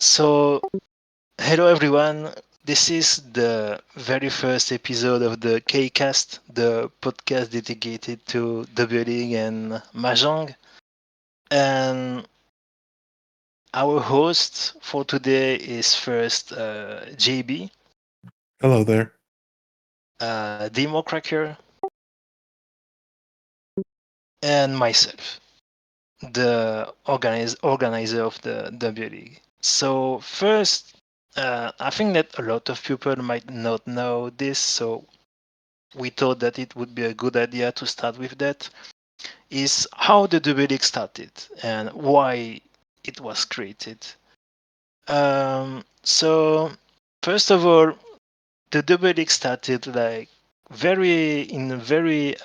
So, hello everyone. This is the very first episode of the K-Cast, the podcast dedicated to WLeague and Mahjong. And our host for today is first JB, Hello there. DemoKracker, and myself, the organizer of the WLeague. So first, I think that a lot of people might not know this, so we thought that it would be a good idea to start with that, is how the double league started and why it was created. So first of all, the double league started like in a very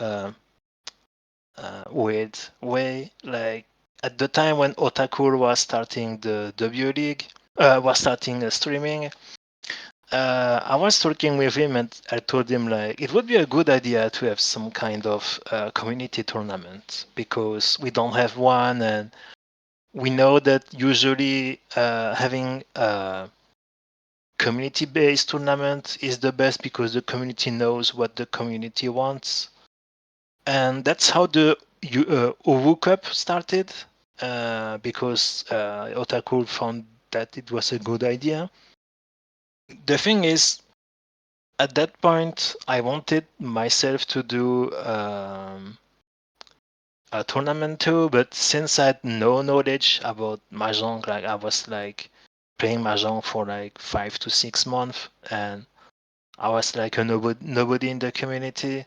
weird way. Like at the time when Otaku was starting the W League, was starting streaming, I was talking with him and I told him like it would be a good idea to have some kind of community tournament because we don't have one, and we know that usually having a community-based tournament is the best because the community knows what the community wants, and that's how the Owu Cup started because Otaku found that it was a good idea. The thing is, at that point, I wanted myself to do a tournament too, but since I had no knowledge about Mahjong, like I was like playing Mahjong for like 5 to 6 months, and I was like a nobody in the community,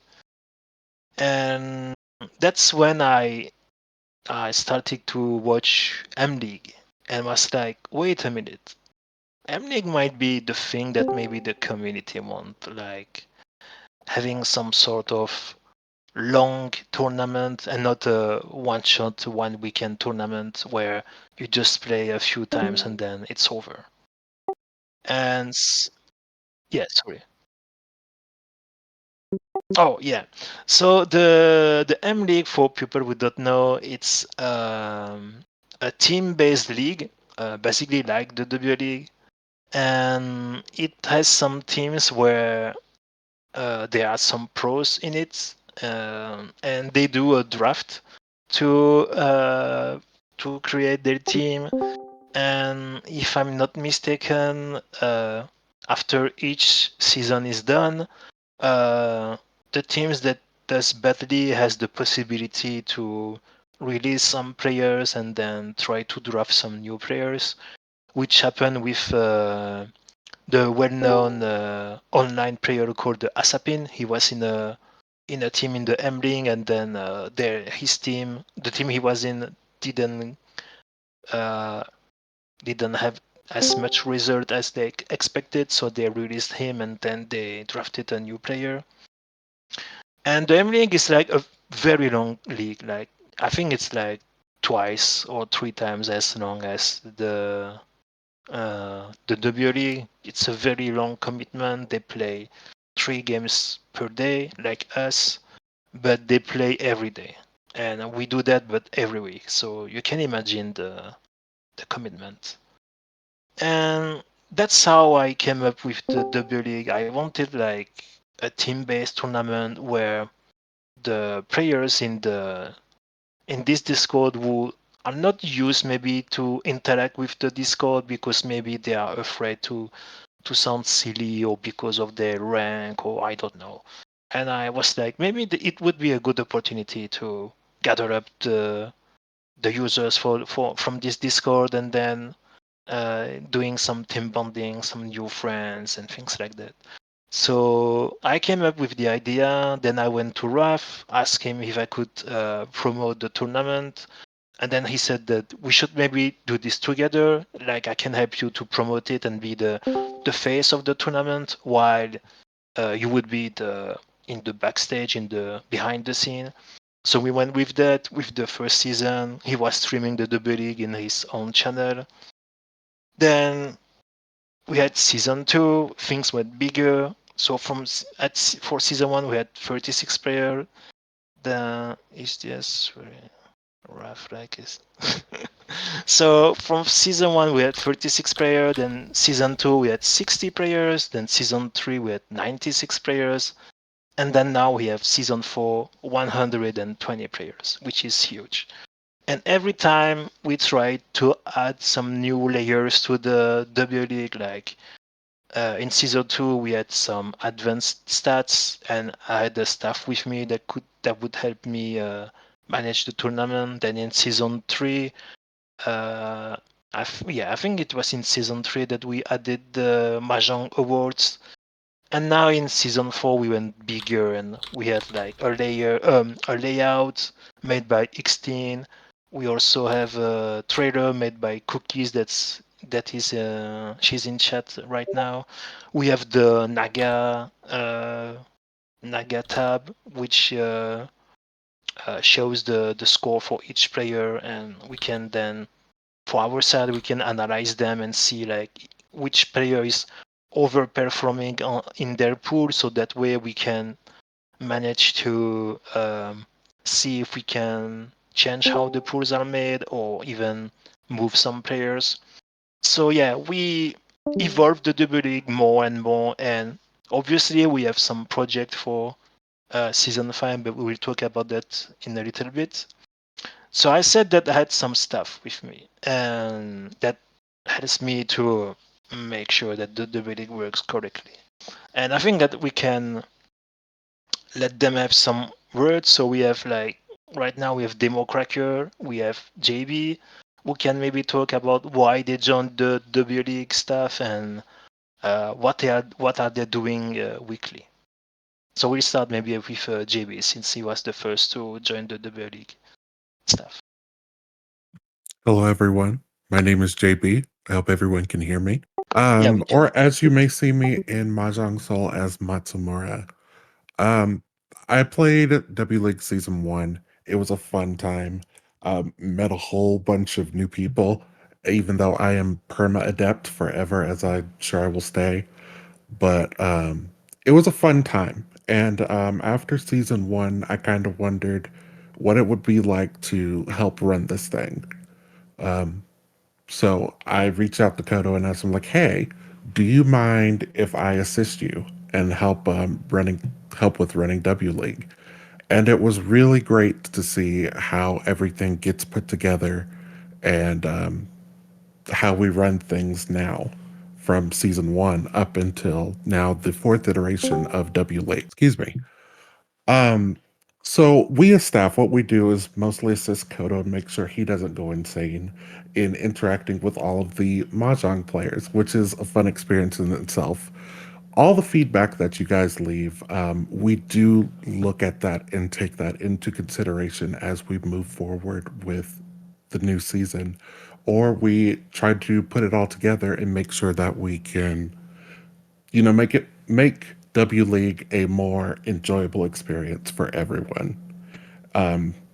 and that's when I started to watch M League, and was like, wait a minute, M League might be the thing that maybe the community want, like having some sort of long tournament and not a one shot one weekend tournament where you just play a few times and then it's over. And yeah, sorry. Oh yeah. So the M League, for people who don't know, it's a team-based league, basically like the W League, and it has some teams where there are some pros in it, and they do a draft to uh, to create their team. And if I'm not mistaken, after each season is done, uh, the teams that does badly has the possibility to release some players and then try to draft some new players, which happened with the well-known online player called Asapin. He was in a team in the Emling, and then the team he was in, didn't uh, didn't have as much result as they expected, so they released him, and then they drafted a new player. And the Emling is like a very long league. Like I think it's like twice or three times as long as the W League. It's a very long commitment. They play 3 games per day, like us, but they play every day, and we do that, but every week. So you can imagine the commitment. And that's how I came up with the W League. I wanted like a team-based tournament where the players in this Discord who are not used maybe to interact with the Discord because maybe they are afraid to sound silly or because of their rank or I don't know. And I was like, maybe it would be a good opportunity to gather up the users for from this Discord and then doing some team bonding, some new friends and things like that. So I came up with the idea. Then I went to Raf, asked him if I could promote the tournament, and then he said that we should maybe do this together. Like I can help you to promote it and be the face of the tournament, while you would be in the backstage, in the behind the scene. So we went with that. With the first season, he was streaming the double league in his own channel. Then we had season two. Things went bigger. So for season one, we had 36 players. Then is this Rough like is. So from season one we had 36 players, then season two we had 60 players, then season three we had 96 players, and then now we have season four 120 players, which is huge. And every time we try to add some new layers to the W League, like in season two we had some advanced stats, and I had the staff with me that would help me manage the tournament. Then in season three, uh, I think it was in season three that we added the Mahjong awards, and now in season four we went bigger and we had like a layout made by Xteen. We also have a trailer made by Cookies that is she's in chat right now. We have the Naga tab, which shows the score for each player, and we can then for our side we can analyze them and see like which player is overperforming in their pool, so that way we can manage to see if we can change how the pools are made or even move some players. So yeah, we evolve the double league more and more, and obviously we have some project for season 5, but we will talk about that in a little bit. So I said that I had some stuff with me, and that helps me to make sure that the bidding works correctly. And I think that we can let them have some words. So we have like right now we have DemoKracker, we have JB, who can maybe talk about why they joined the W League stuff and what are they doing weekly. So we'll start maybe with JB since he was the first to join the W League stuff. Hello, everyone. My name is JB. I hope everyone can hear me. Yeah, we can. Or as you may see me in Mahjong Soul as Matsumura. Um, I played W League Season 1. It was a fun time. Met a whole bunch of new people, even though I am perma adept forever, as I'm sure I will stay. But it was a fun time. And after Season 1, I kind of wondered what it would be like to help run this thing. Um, so I reached out to Kodo and asked him, like, "Hey, do you mind if I assist you and help with running W League?" And it was really great to see how everything gets put together and how we run things now from season 1 up until now the fourth iteration of W League. Excuse me. Um, so we as staff, what we do is mostly assist Kodo and make sure he doesn't go insane in interacting with all of the Mahjong players, which is a fun experience in itself. All the feedback that you guys leave, we do look at that and take that into consideration as we move forward with the new season, or we try to put it all together and make sure that we can make W League a more enjoyable experience for everyone,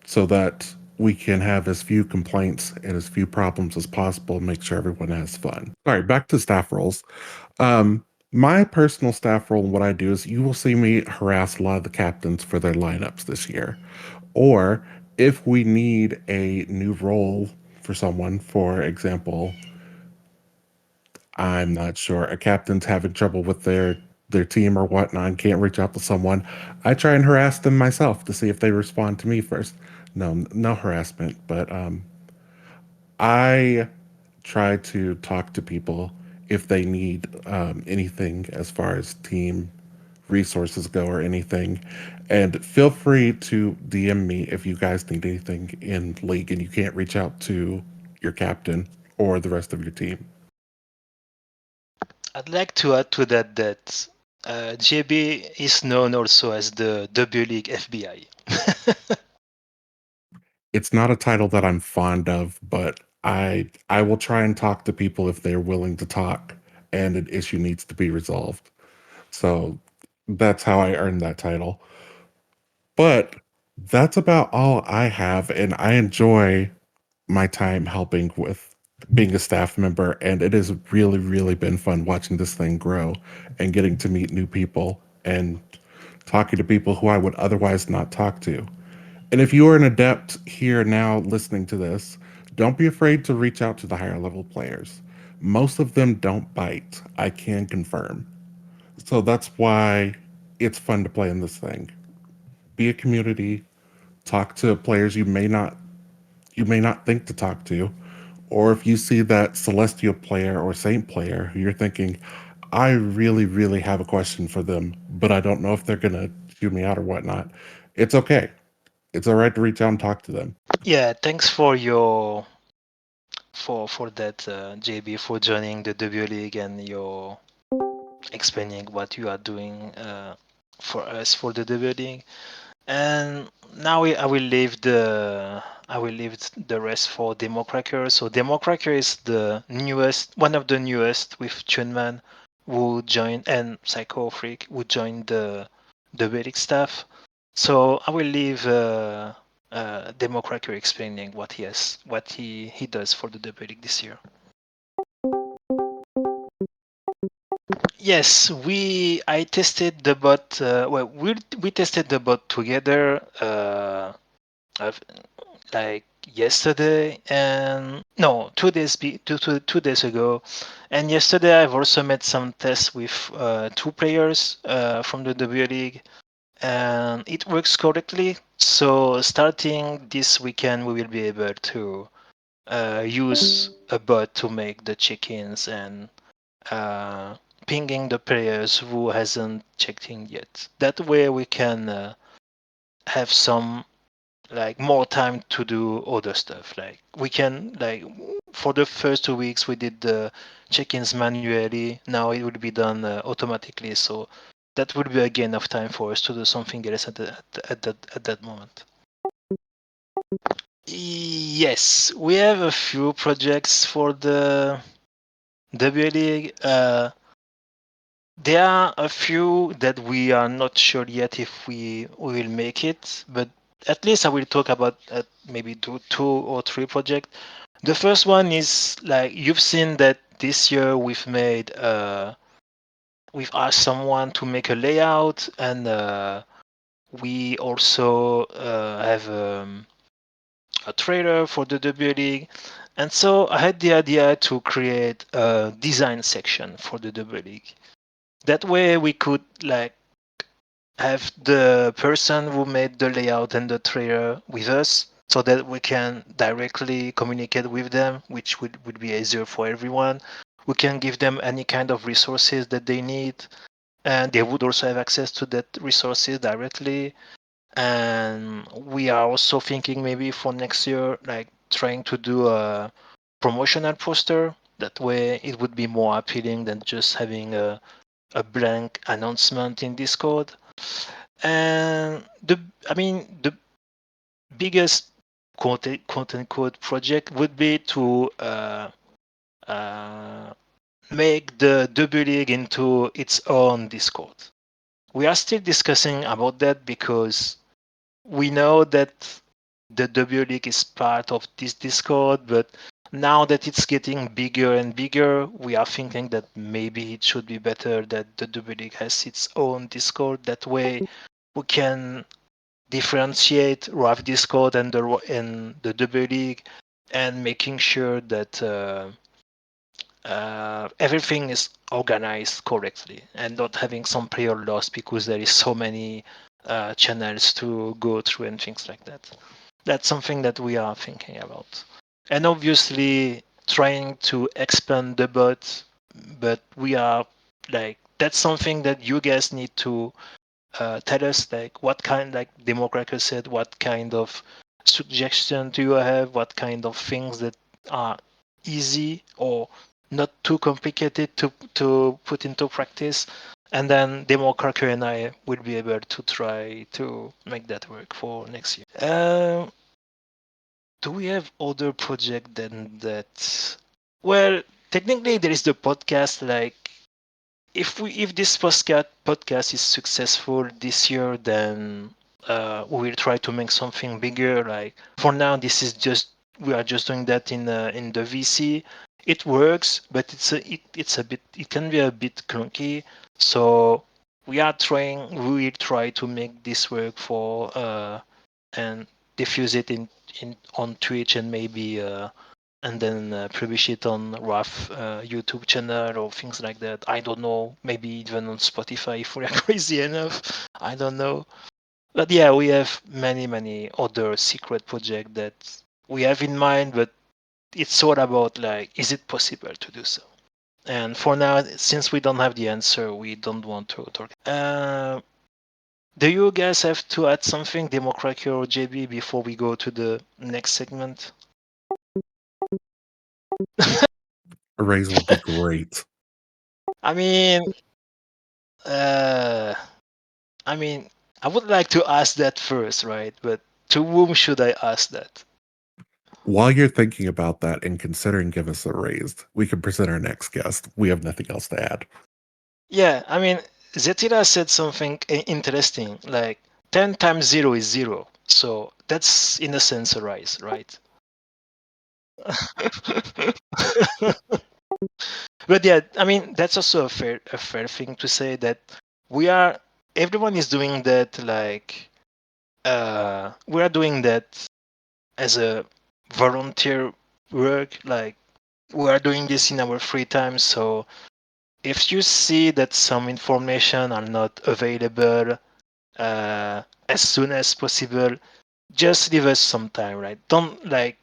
so that we can have as few complaints and as few problems as possible. Make sure everyone has fun. All right, back to staff roles. Um, my personal staff role, what I do is you will see me harass a lot of the captains for their lineups this year, or if we need a new role for someone, for example, I'm not sure. A captain's having trouble with their team or whatnot and can't reach out to someone. I try and harass them myself to see if they respond to me first. No, no harassment, but I try to talk to people if they need anything as far as team resources go or anything. And feel free to DM me if you guys need anything in league and you can't reach out to your captain or the rest of your team. I'd like to add to that that JB is known also as the W League FBI. It's not a title that I'm fond of, but I will try and talk to people if they're willing to talk and an issue needs to be resolved. So that's how I earned that title. But that's about all I have, and I enjoy my time helping with being a staff member, and it has really, really been fun watching this thing grow and getting to meet new people and talking to people who I would otherwise not talk to. And if you are an adept here now listening to this, don't be afraid to reach out to the higher level players. Most of them don't bite, I can confirm. So that's why it's fun to play in this thing. Be a community, talk to players you may not think to talk to, or if you see that celestial player or saint player who you're thinking, I really, really have a question for them, but I don't know if they're gonna chew me out or whatnot. It's okay. It's all right to reach out and talk to them. Yeah, thanks for your for that, JB, for joining the W League and your explaining what you are doing for us for the W League. And now I will leave the rest for DemoKracker. So DemoKracker is the newest, one of the newest with Chunman who joined and Psycho Freak who joined the Vedic staff. So I will leave DemoKracker explaining what he does for the Vedic this year. Yes, I tested the bot. Well, we tested the bot together. I've, like yesterday and no 2 days 2 days ago, and yesterday I've also made some tests with 2 players from the W League, and it works correctly. So starting this weekend we will be able to use a bot to make the check-ins and uh, pinging the players who hasn't checked in yet. That way we can have some like more time to do other stuff. Like we can like for the first 2 weeks we did the check-ins manually. Now it would be done automatically. So that would be again enough time for us to do something else at that moment. Yes, we have a few projects for the W League. There are a few that we are not sure yet if we will make it, but at least I will talk about maybe two or three projects. The first one is like you've seen that this year we've asked someone to make a layout, and we also have a trailer for the W League. And so I had the idea to create a design section for the W League. That way we could like have the person who made the layout and the trailer with us so that we can directly communicate with them, which would be easier for everyone. We can give them any kind of resources that they need, and they would also have access to that resources directly. And we are also thinking maybe for next year, like trying to do a promotional poster. That way it would be more appealing than just having a blank announcement in Discord. And the biggest quote unquote project would be to uh, make the W League into its own Discord. We are still discussing about that because we know that the W League is part of this Discord, but now that it's getting bigger and bigger, we are thinking that maybe it should be better that the W League has its own Discord. That way, we can differentiate RAV Discord and the W League, and making sure that everything is organized correctly and not having some player lost because there is so many channels to go through and things like that. That's something that we are thinking about. And obviously trying to expand the bot, but we are like that's something that you guys need to tell us, like what kind, like DemoKracker said, what kind of suggestion do you have, what kind of things that are easy or not too complicated to put into practice, and then DemoKracker and I will be able to try to make that work for next year. Do we have other project than that? Well, technically there is the podcast. Like if this podcast is successful this year, then we will try to make something bigger. Like for now, this is just we are just doing that in the VC. It works, but it's a bit, it can be a bit clunky. So we will try to make this work for and diffuse it in on Twitch and maybe and then publish it on RAF YouTube channel or things like that. I don't know. Maybe even on Spotify if we are crazy enough. I don't know. But yeah, we have many other secret projects that we have in mind, but it's all about like, is it possible to do so? And for now, since we don't have the answer, we don't want to talk. Do you guys have to add something, DemoKracker or JB, before we go to the next segment? A raise would be great. I mean, uh, I mean, I would like to ask that first, right? But to whom should I ask that? While you're thinking about that and considering give us a raise, we can present our next guest. We have nothing else to add. Yeah, I mean, Zetira said something interesting, like 10 times 0 is 0. So that's in a sense a rise, right? But yeah, I mean, that's also a fair thing to say that we are everyone is doing that like we are doing that as a volunteer work, like we are doing this in our free time. So if you see that some information are not available as soon as possible, just leave us some time, right? Don't like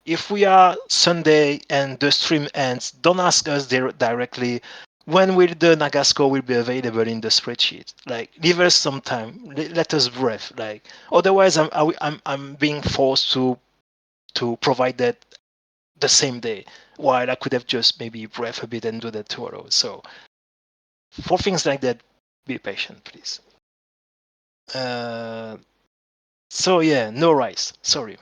if we are Sunday and the stream ends, don't ask us directly when will the Naga score will be available in the spreadsheet. Like leave us some time, let us breathe. Like otherwise, I'm being forced to provide that the same day, while I could have just maybe breathe a bit and do that tomorrow. So for things like that, be patient, please. Uh, so yeah, no rice. Sorry.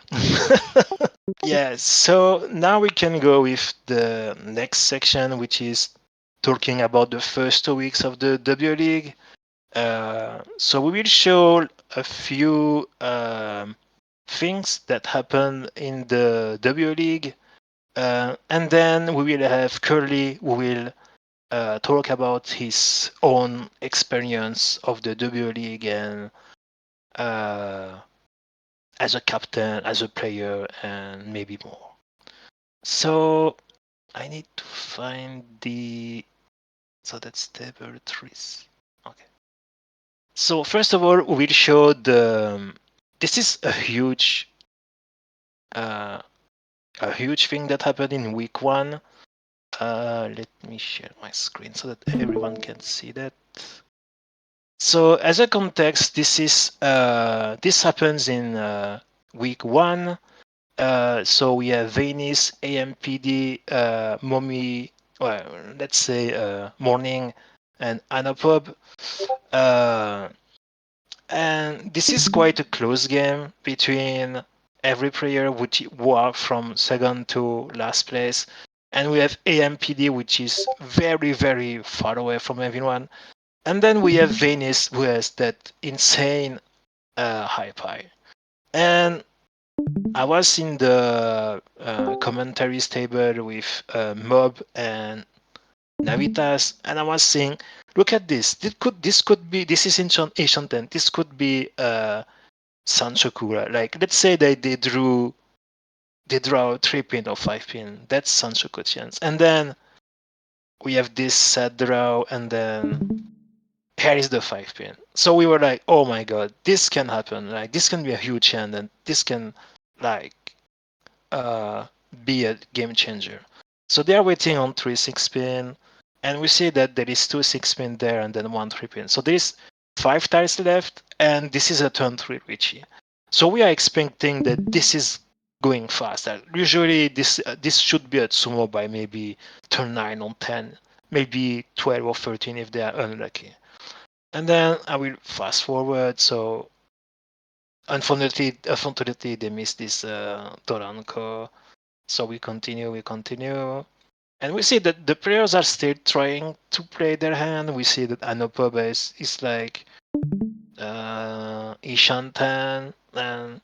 Yeah, so now we can go with the next section, which is talking about the first 2 weeks of the W League. So we will show a few things that happened in the W League, and then we will have Kurly who will talk about his own experience of the W League and uh, as a captain, as a player, and maybe more. So I need to find the. So that's table trees. Okay. So first of all, we'll show the. This is uh, a huge thing that happened in week one. Let me share my screen so that everyone can see that. So as a context, this happens in week one. So we have Venice, AMPD, Mommy, well, let's say Morning, and Anapub. Uh, and this is quite a close game between every player who are from second to last place. And we have AMPD, which is very far away from everyone. And then we have Venice, who has that insane high pie. And I was in the commentaries table with Mob and Navitas, and I was saying, "Look at this. This could be. This is Asian 10. This could be Sanshokura. Like, let's say they draw 3 pin or 5 pin. That's Sanshoku chance. And then we have this sad draw, and then here is the 5 pin. So we were like, oh my god, this can happen. Like, this can be a huge hand, and this can like uh, be a game changer. So they are waiting on 3 6 pin, and we see that there is 2 6 pin there and then 1 3 pin. So there is 5 tiles left, and this is a turn 3 Richie. So we are expecting that this is going fast. Usually this should be at sumo by maybe turn 9 on 10, maybe 12 or 13 if they are unlucky. And then I will fast forward. So unfortunately they missed this Toranko. So we continue, and we see that the players are still trying to play their hand. We see that Anopaba is like Ishantan, and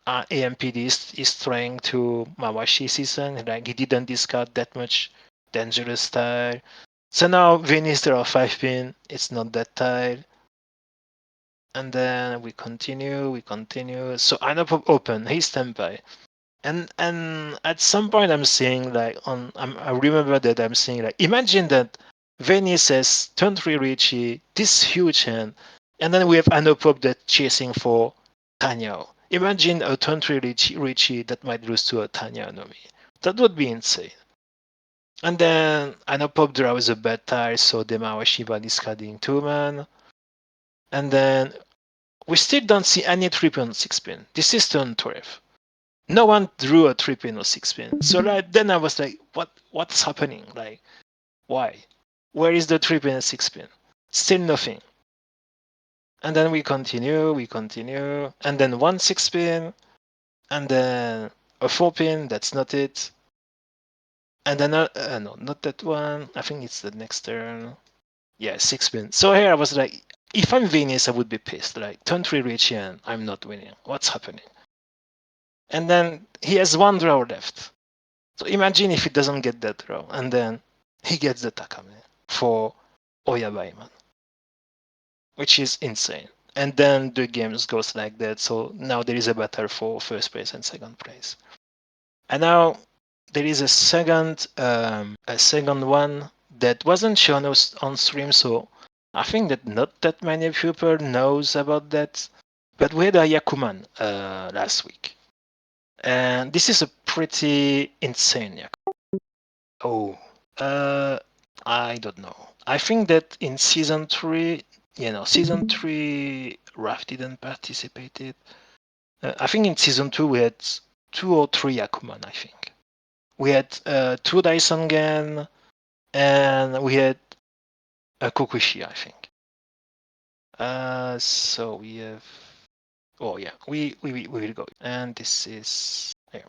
AMPD is trying to Mawashi season. Like he didn't discard that much dangerous tile. So now Venice there are 5 pin. It's not that tile. And then we continue. So I know pop open, he's standby. And at some point I'm seeing like I remember that I'm seeing like imagine that Venice says turn 3 Richie, this huge hand, and then we have Anopop that chasing for Tanya. Imagine a turn 3 Richie that might lose to a Tanya Nomi. That would be insane. And then Anopop draws a bad tie, so Demawa Shiba discarding 2 man. And then we still don't see any 3 pin 6 pin. This is turn 12. No one drew a 3 pin or 6 pin. So like then I was like, what's happening? Like why? Where is the 3 pin and 6 pin? Still nothing. And then we continue, and then one 6 pin, and then a 4 pin. That's not it. And then no, not that one. I think it's the next turn. Yeah, 6 pin. So here I was like, if I'm Venus, I would be pissed. Like turn 3 Richie and I'm not winning. What's happening? And then he has one draw left. So imagine if he doesn't get that draw, and then he gets the Takame for Oyabaiman, which is insane. And then the games goes like that. So now there is a battle for first place and second place. And now there is a second one that wasn't shown on stream. So I think that not that many people knows about that. But we had a Yakuman last week, and this is a pretty insane Yakuman. Oh, uh, I don't know. I think that in season 3, season 3, Raf didn't participate it. I think in season 2 we had 2 or 3 Yakuman, I think. We had 2 Daisongen, and we had a Kokushi, I think. So we have... Oh yeah, we will go. And this is... Yeah.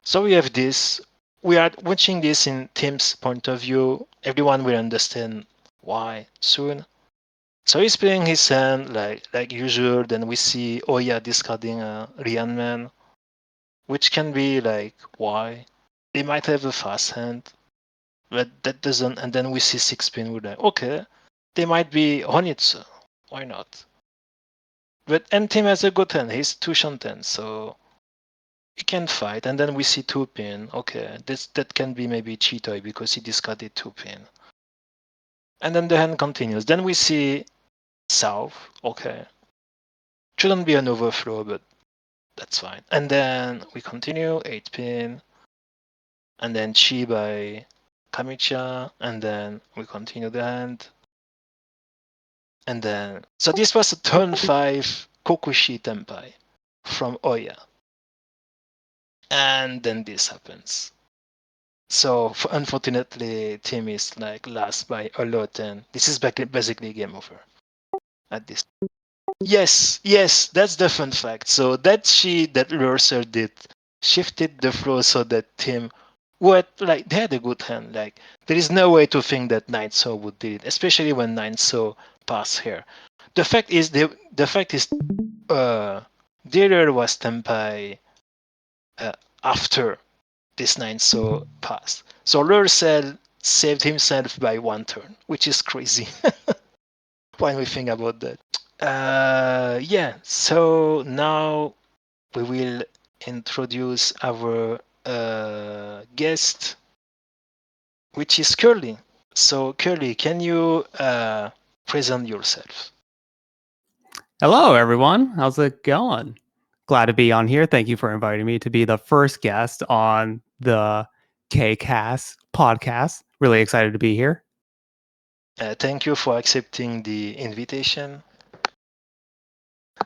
So we have this. We are watching this in Tim's point of view. Everyone will understand why soon. So he's playing his hand like usual. Then we see Oya discarding a Rianman, which can be like why they might have a fast hand, but that doesn't. And then we see 6 pin. We're like, okay, they might be Honitsu. Why not? But and Tim has a good hand. He's 2 Shanten, so he can fight. And then we see 2 pin. Okay, that can be maybe Chitoi because he discarded 2 pin. And then the hand continues. Then we see South. Okay, shouldn't be an overflow, but that's fine. And then we continue 8 pin, and then Chi by Kamicha, and then we continue the hand. And then so this was a turn 5 Kokushi Tenpai from Oya. And then this happens. So unfortunately, Tim is like last by a lot, and this is basically game over at this. Yes, that's the fun fact. So that Lurser did shifted the flow so that Tim would like they had a good hand. Like there is no way to think that Night Saw would do it, especially when Night Saw passed here. The fact is Dealer was Tenpai after this Night Saw passed. So Lurser saved himself by 1 turn, which is crazy when we think about that. Yeah, so now we will introduce our guest, which is Kurly. So, Kurly, can you present yourself? Hello, everyone. How's it going? Glad to be on here. Thank you for inviting me to be the first guest on the KCast podcast. Really excited to be here. Thank you for accepting the invitation.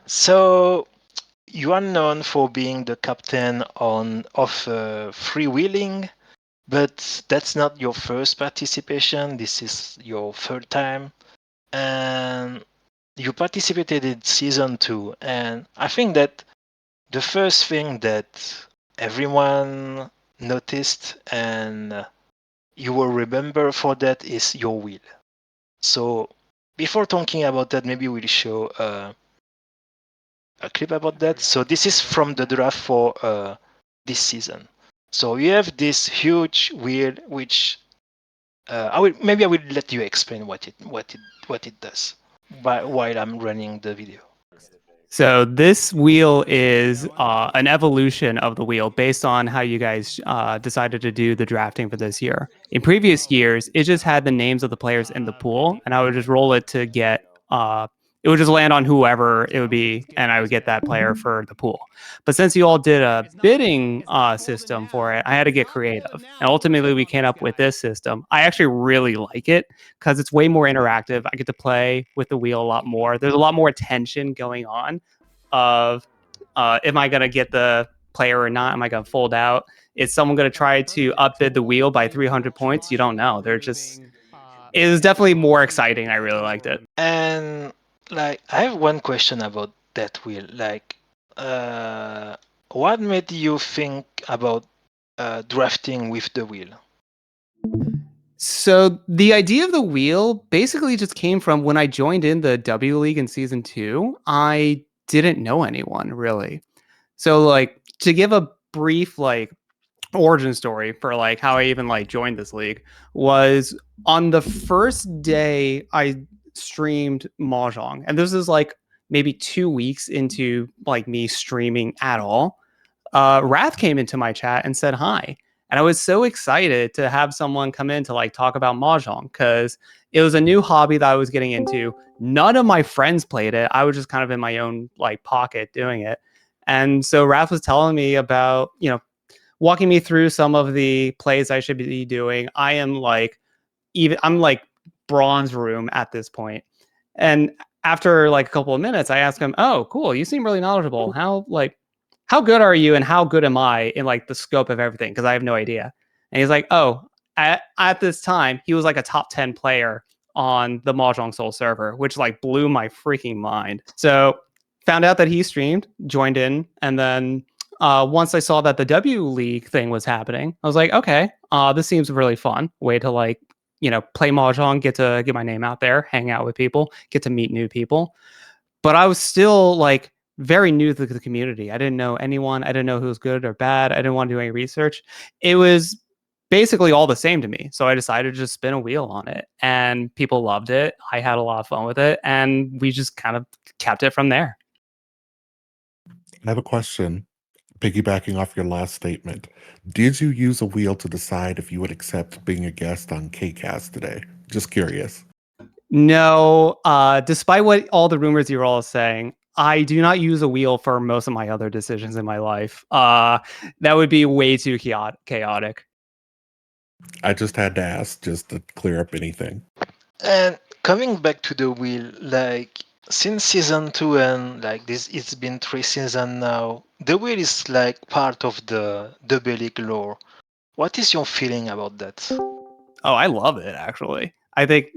So, you are known for being the captain of freewheeling, but that's not your first participation. This is your third time. And you participated in season 2, and I think that the first thing that everyone noticed and you will remember for that is your wheel. So before talking about that, maybe we'll show a clip about that. So this is from the draft for this season. So you have this huge wheel, which I will let you explain what it does while I'm running the video. So this wheel is an evolution of the wheel based on how you guys decided to do the drafting for this year. In previous years, it just had the names of the players in the pool, and I would just roll it to get. It would just land on whoever it would be, and I would get that player for the pool. But since you all did a bidding system for it, I had to get creative, and ultimately we came up with this system. I actually really like it because it's way more interactive. I get to play with the wheel a lot more. There's a lot more tension going on of am I going to get the player or not? Am I going to fold out? Is someone going to try to upbid the wheel by 300 points? You don't know. They're just, it was definitely more exciting. I really liked it. And like, I have one question about that wheel. Like, uh, what made you think about drafting with the wheel? So the idea of the wheel basically just came from when I joined in the W League in season 2. I didn't know anyone really. So like to give a brief like origin story for like how I even like joined this league was on the first day I streamed Mahjong, and this is like maybe 2 weeks into like me streaming at all. Wrath came into my chat and said hi. And I was so excited to have someone come in to like talk about Mahjong because it was a new hobby that I was getting into. None of my friends played it. I was just kind of in my own like pocket doing it. And so Wrath was telling me about, walking me through some of the plays I should be doing. I'm like bronze room at this point. And after like a couple of minutes, I asked him, "Oh, cool. You seem really knowledgeable. How good are you and how good am I in like the scope of everything? Because I have no idea." And he's like, "Oh, at this time, he was like a top 10 player on the Mahjong Soul server, which like blew my freaking mind." So found out that he streamed, joined in, and then once I saw that the W League thing was happening, I was like, okay, this seems really fun. Way to like, play Mahjong, get to get my name out there, hang out with people, get to meet new people. But I was still like very new to the community. I didn't know anyone. I didn't know who was good or bad. I didn't want to do any research. It was basically all the same to me. So I decided to just spin a wheel on it, and people loved it. I had a lot of fun with it, and we just kind of kept it from there. I have a question. Piggybacking off your last statement, did you use a wheel to decide if you would accept being a guest on KCast today? Just curious. No, despite what all the rumors you're all saying, I do not use a wheel for most of my other decisions in my life. That would be way too chaotic. I just had to ask just to clear up anything. And coming back to the wheel, like since season 2 and like this, it's been 3 seasons now. The wheel is like part of the League lore. What is your feeling about that? Oh, I love it actually. I think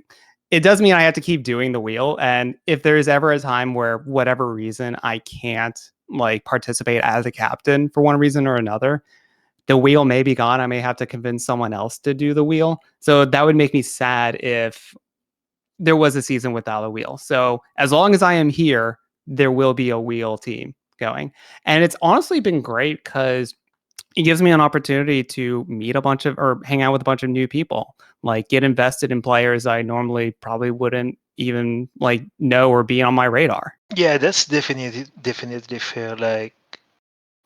it does mean I have to keep doing the wheel, and if there is ever a time where whatever reason I can't like participate as a captain for one reason or another, the wheel may be gone. I may have to convince someone else to do the wheel. So that would make me sad if there was a season without a wheel. So as long as I am here, there will be a wheel team going. And it's honestly been great because it gives me an opportunity to meet a bunch of or hang out with a bunch of new people, like get invested in players I normally probably wouldn't even like know or be on my radar. Yeah, that's definitely fair. Like,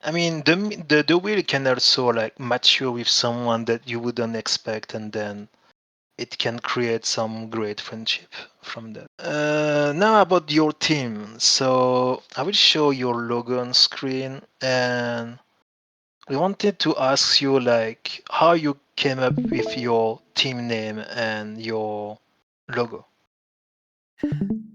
I mean, the wheel can also like match you with someone that you wouldn't expect, and then it can create some great friendship from that. Now about your team. So I will show your logo on screen, and we wanted to ask you like how you came up with your team name and your logo.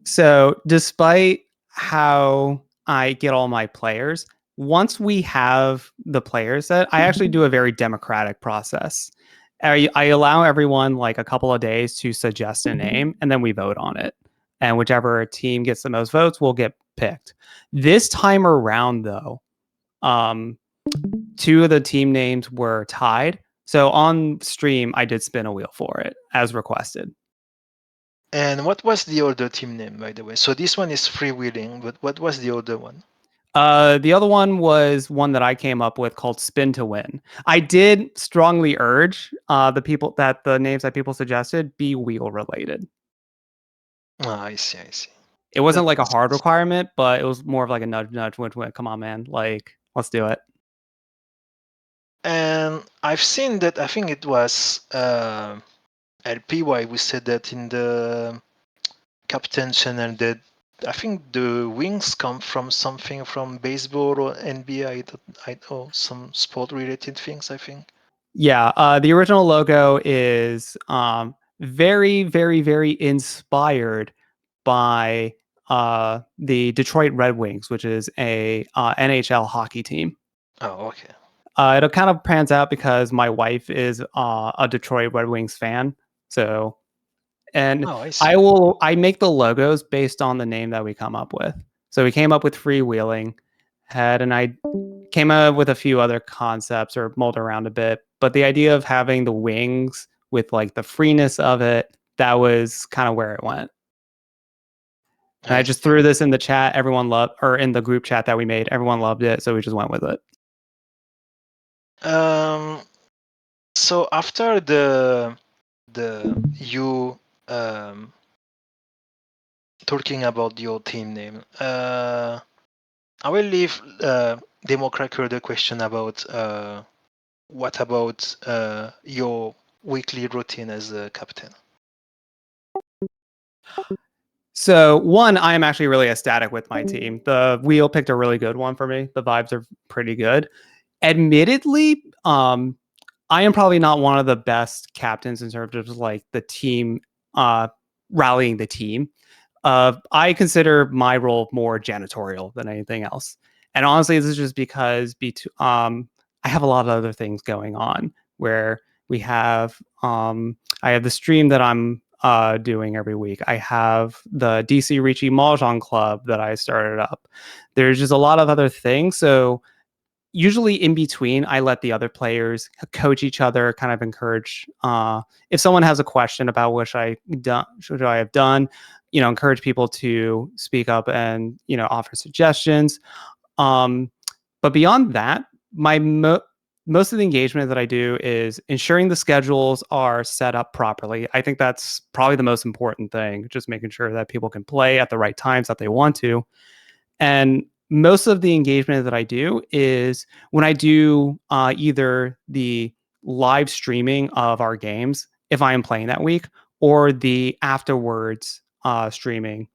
So, despite how I get all my players, once we have the player set, I actually do a very democratic process. I allow everyone like a couple of days to suggest a name, and then we vote on it. And whichever team gets the most votes will get picked. This time around, though, um, two of the team names were tied. So on stream, I did spin a wheel for it as requested. And what was the other team name, by the way? So this one is freewheeling, but what was the other one? The other one was one that I came up with called Spin to Win. I did strongly urge the names that people suggested be wheel related. Ah, I see, I see. It wasn't like a hard requirement, but it was more of like a nudge, win. Come on, man. Like, let's do it. And I've seen that, I think it was LPY, we said that in the Captain channel, that I think the wings come from something from baseball or NBA, I know, some sport related things, I think. Yeah, the original logo is very, very, very inspired by the Detroit Red Wings, which is a NHL hockey team. Oh, okay. It kind of pans out because my wife is a Detroit Red Wings fan. So, and Oh, I see. I make the logos based on the name that we come up with. So we came up with freewheeling, I came up with a few other concepts or mold around a bit, but the idea of having the wings with like the freeness of it, that was kind of where it went. And I just threw this in the chat. Everyone loved, or in the group chat that we made, everyone loved it. So we just went with it. So after the you talking about your team name, I will leave DemoKracker the question about what about your weekly routine as a captain. So one, I am actually really ecstatic with my team. The wheel picked a really good one for me. The vibes are pretty good. Admittedly, I am probably not one of the best captains in terms of like the team rallying the team. I consider my role more janitorial than anything else. And honestly, this is just because I have a lot of other things going on where we have I have the stream that I'm doing every week. I have the DC Ricci Mahjong Club that I started up. There's just a lot of other things. So usually in between, I let the other players coach each other, kind of encourage. If someone has a question about what should I have done, encourage people to speak up and offer suggestions. But beyond that, most of the engagement that I do is ensuring the schedules are set up properly. I think that's probably the most important thing, just making sure that people can play at the right times that they want to. And most of the engagement that I do is when I do either the live streaming of our games, if I am playing that week, or the afterwards streaming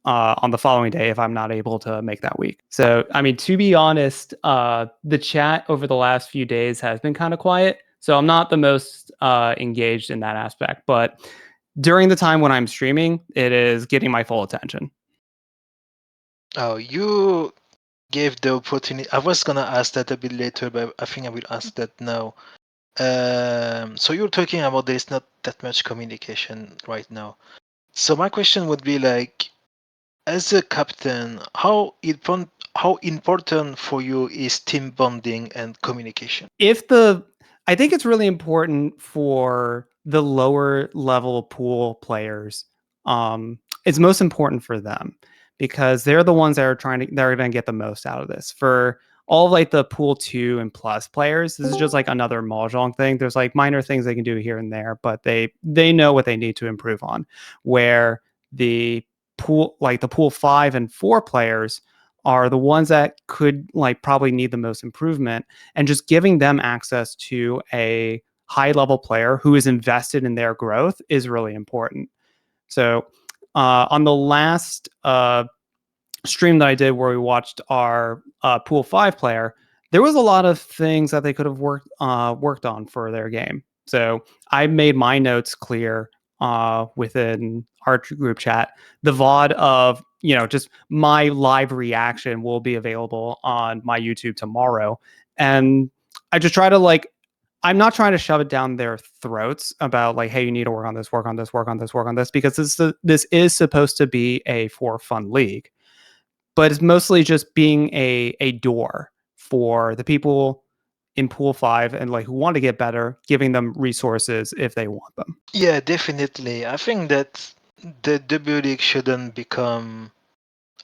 on the following day if I'm not able to make that week. So, I mean, to be honest, the chat over the last few days has been kind of quiet. So I'm not the most engaged in that aspect. But during the time when I'm streaming, it is getting my full attention. Oh, you gave the opportunity. I was gonna ask that a bit later, but I think I will ask that now. So you're talking about there's not that much communication right now. So my question would be like, as a captain, how important for you is team bonding and communication? I think it's really important for the lower level pool players. It's most important for them because they're the ones that are going to get the most out of this. For all of like the pool 2 and plus players, this is just like another mahjong thing. There's like minor things they can do here and there, but they know what they need to improve on. Where the pool 5 and 4 players are the ones that could like probably need the most improvement, and just giving them access to a high level player who is invested in their growth is really important. So on the last stream that I did where we watched our pool 5 player, there was a lot of things that they could have worked on for their game. So I made my notes clear within our group chat. The VOD of just my live reaction will be available on my YouTube tomorrow, and I just try to like. I'm not trying to shove it down their throats about like, hey, you need to work on this, work on this, work on this, work on this, because this is supposed to be a for fun league, but it's mostly just being a door for the people in pool 5 and like who want to get better, giving them resources if they want them. Yeah, definitely. I think that the W League shouldn't become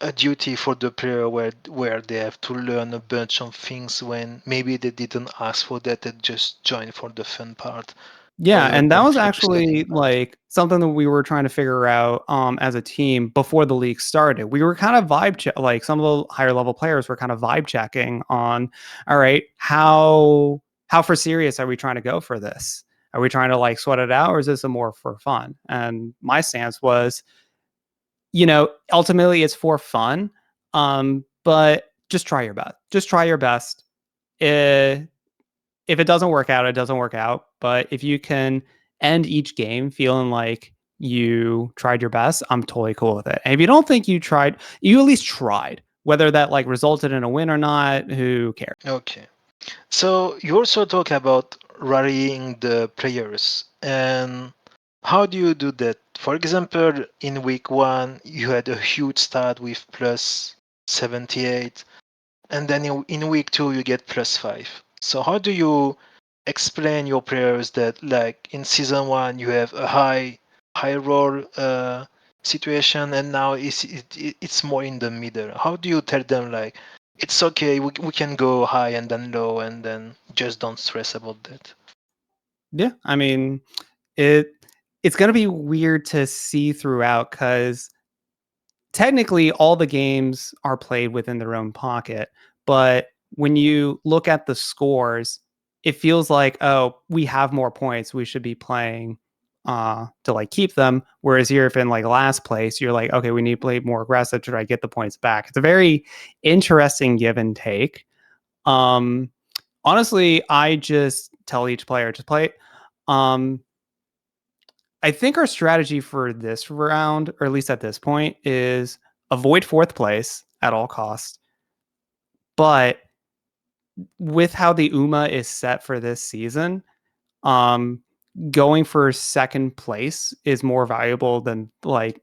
a duty for the player where they have to learn a bunch of things when maybe they didn't ask for that, they just join for the fun part. Yeah, or you and that don't was focus that actually much? like something that we were trying to figure out as a team before the league started. We were kind of like some of the higher level players were kind of vibe checking on, all right, how for serious are we trying to go for this? Are we trying to like sweat it out, or is this a more for fun? And my stance was, ultimately it's for fun, but just try your best. Just try your best. Uh, if it doesn't work out, it doesn't work out. But if you can end each game feeling like you tried your best, I'm totally cool with it. And if you don't think you tried, you at least tried. Whether that like resulted in a win or not, who cares? Okay. So you also talk about rallying the players, and how do you do that? For example, in week one, you had a huge start with plus 78, and then in week two, you get plus 5. So how do you explain your players that, like in season one, you have a high roll situation, and now it's more in the middle? How do you tell them like it's okay, we can go high and then low, and then just don't stress about that? Yeah, I mean, it it's gonna be weird to see throughout because technically all the games are played within their own pocket, but when you look at the scores, it feels like, oh, we have more points, we should be playing to like keep them. Whereas here, if in like last place, you're like, okay, we need to play more aggressive to try to get the points back. It's a very interesting give and take. Um Honestly, I just tell each player to play. Um I think our strategy for this round, or at least at this point, is avoid fourth place at all costs. But with how the UMA is set for this season, um, going for second place is more valuable than like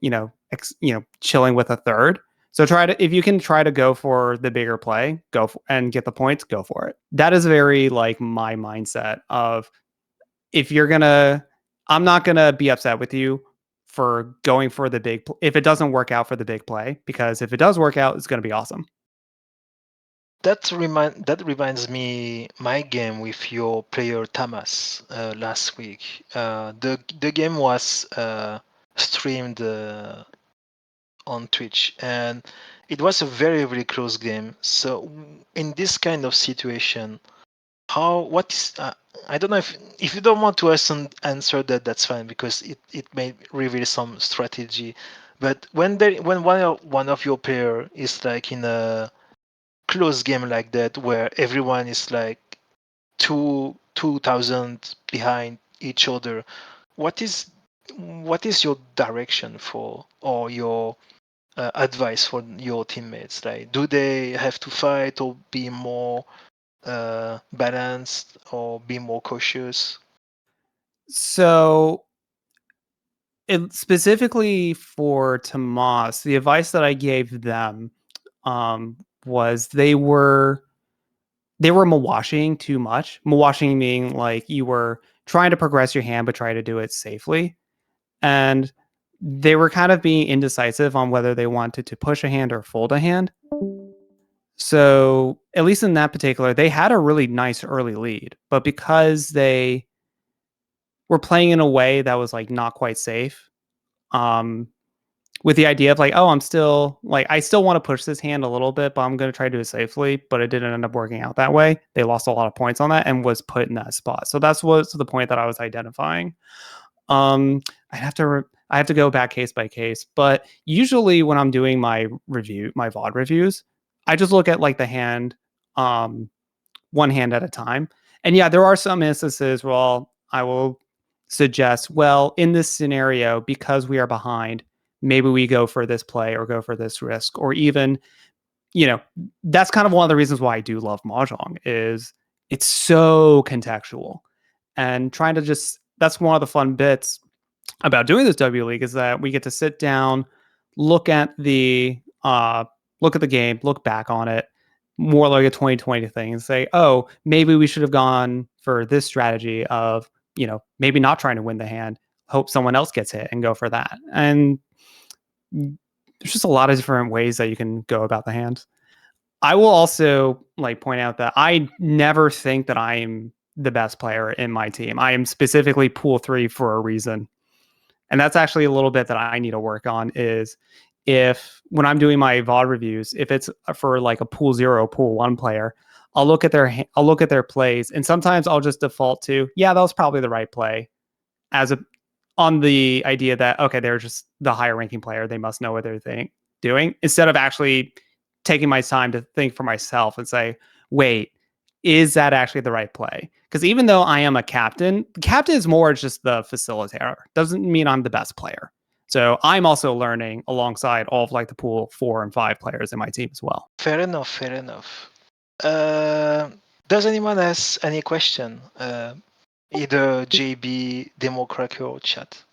chilling with a third. So try to, if you can try to go for the bigger play, go for, and get the points, go for it. That is very like my mindset of, if you're gonna, I'm not gonna be upset with you for going for the big if it doesn't work out for the big play, because if it does work out, it's gonna be awesome. That reminds me my game with your player Tamas last week. The game was streamed on Twitch, and it was a very close game. So in this kind of situation, how what is I don't know if you don't want to answer that, that's fine, because it may reveal some strategy. But when one of your player is like in a close game like that, where everyone is like 2,000 behind each other, what is your direction for, or your advice for your teammates? Like, do they have to fight, or be more balanced, or be more cautious? So specifically for Tomas, the advice that I gave them was they were mawashing too much. Mawashing meaning like you were trying to progress your hand but try to do it safely. And they were kind of being indecisive on whether they wanted to push a hand or fold a hand. So, at least in that particular, they had a really nice early lead, but because they were playing in a way that was like not quite safe, um, with the idea of like, oh, I'm still like, I still want to push this hand a little bit, but I'm going to try to do it safely. But it didn't end up working out that way. They lost a lot of points on that and was put in that spot. So that's what's the point that I was identifying. Um, I have to go back case by case, but usually when I'm doing my VOD reviews, I just look at like the hand, um, one hand at a time. And yeah, there are some instances where I will suggest, well, in this scenario, because we are behind, maybe we go for this play or go for this risk, or even, that's kind of one of the reasons why I do love Mahjong is it's so contextual, and trying to just, that's one of the fun bits about doing this W League, is that we get to sit down, look at the look at the game, look back on it, more like a 2020 thing, and say, oh, maybe we should have gone for this strategy of, maybe not trying to win the hand, hope someone else gets hit and go for that. And there's just a lot of different ways that you can go about the hand. I will also like point out that I never think that I'm the best player in my team. I am specifically pool 3 for a reason. And that's actually a little bit that I need to work on is if when I'm doing my VOD reviews, if it's for like a pool 0, pool 1 player, I'll look at their plays, and sometimes I'll just default to, yeah, that was probably the right play, on the idea that, okay, they're just the higher ranking player, they must know what they're doing, instead of actually taking my time to think for myself and say, wait, is that actually the right play? Because even though I am a captain, the captain is more just the facilitator. Doesn't mean I'm the best player. So I'm also learning alongside all of like the pool 4 and 5 players in my team as well. Fair enough. Fair enough. Does anyone has any question? Either JB, DemoKracker, or chat.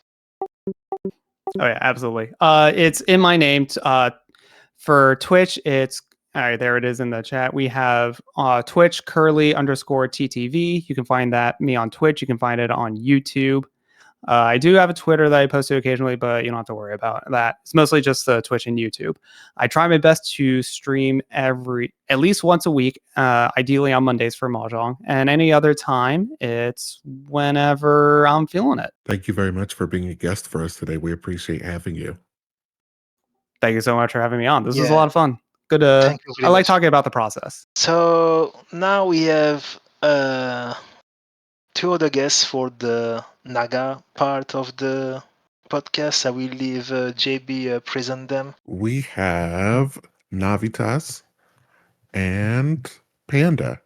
Oh yeah, absolutely. It's in my name. For Twitch, it's all right. There it is in the chat. We have Twitch Kurly_TTV. You can find me on Twitch. You can find it on YouTube. I do have a Twitter that I post to occasionally, but you don't have to worry about that. It's mostly just Twitch and YouTube. I try my best to stream at least once a week, ideally on Mondays for Mahjong, and any other time, it's whenever I'm feeling it. Thank you very much for being a guest for us today. We appreciate having you. Thank you so much for having me on. This was a Yeah. lot of fun. Good. Thank you I very like much. talking about the process. So now we have 2 other guests for the Naga part of the podcast. I will leave JB present them. We have Navitas and Panda.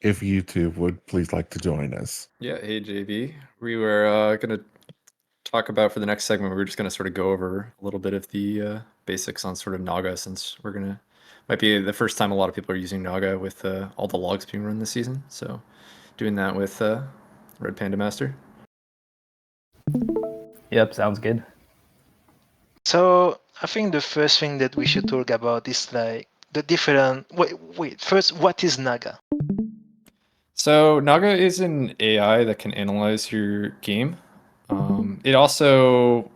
If you two would please like to join us. Yeah, hey JB. We were going to talk about for the next segment, we were just going to sort of go over a little bit of the basics on sort of Naga, since might be the first time a lot of people are using Naga with all the logs being run this season. So doing that with Redpandamaster. Yep, sounds good. So I think the first thing that we should talk about is like the different. Wait. First, what is Naga? So Naga is an AI that can analyze your game. It also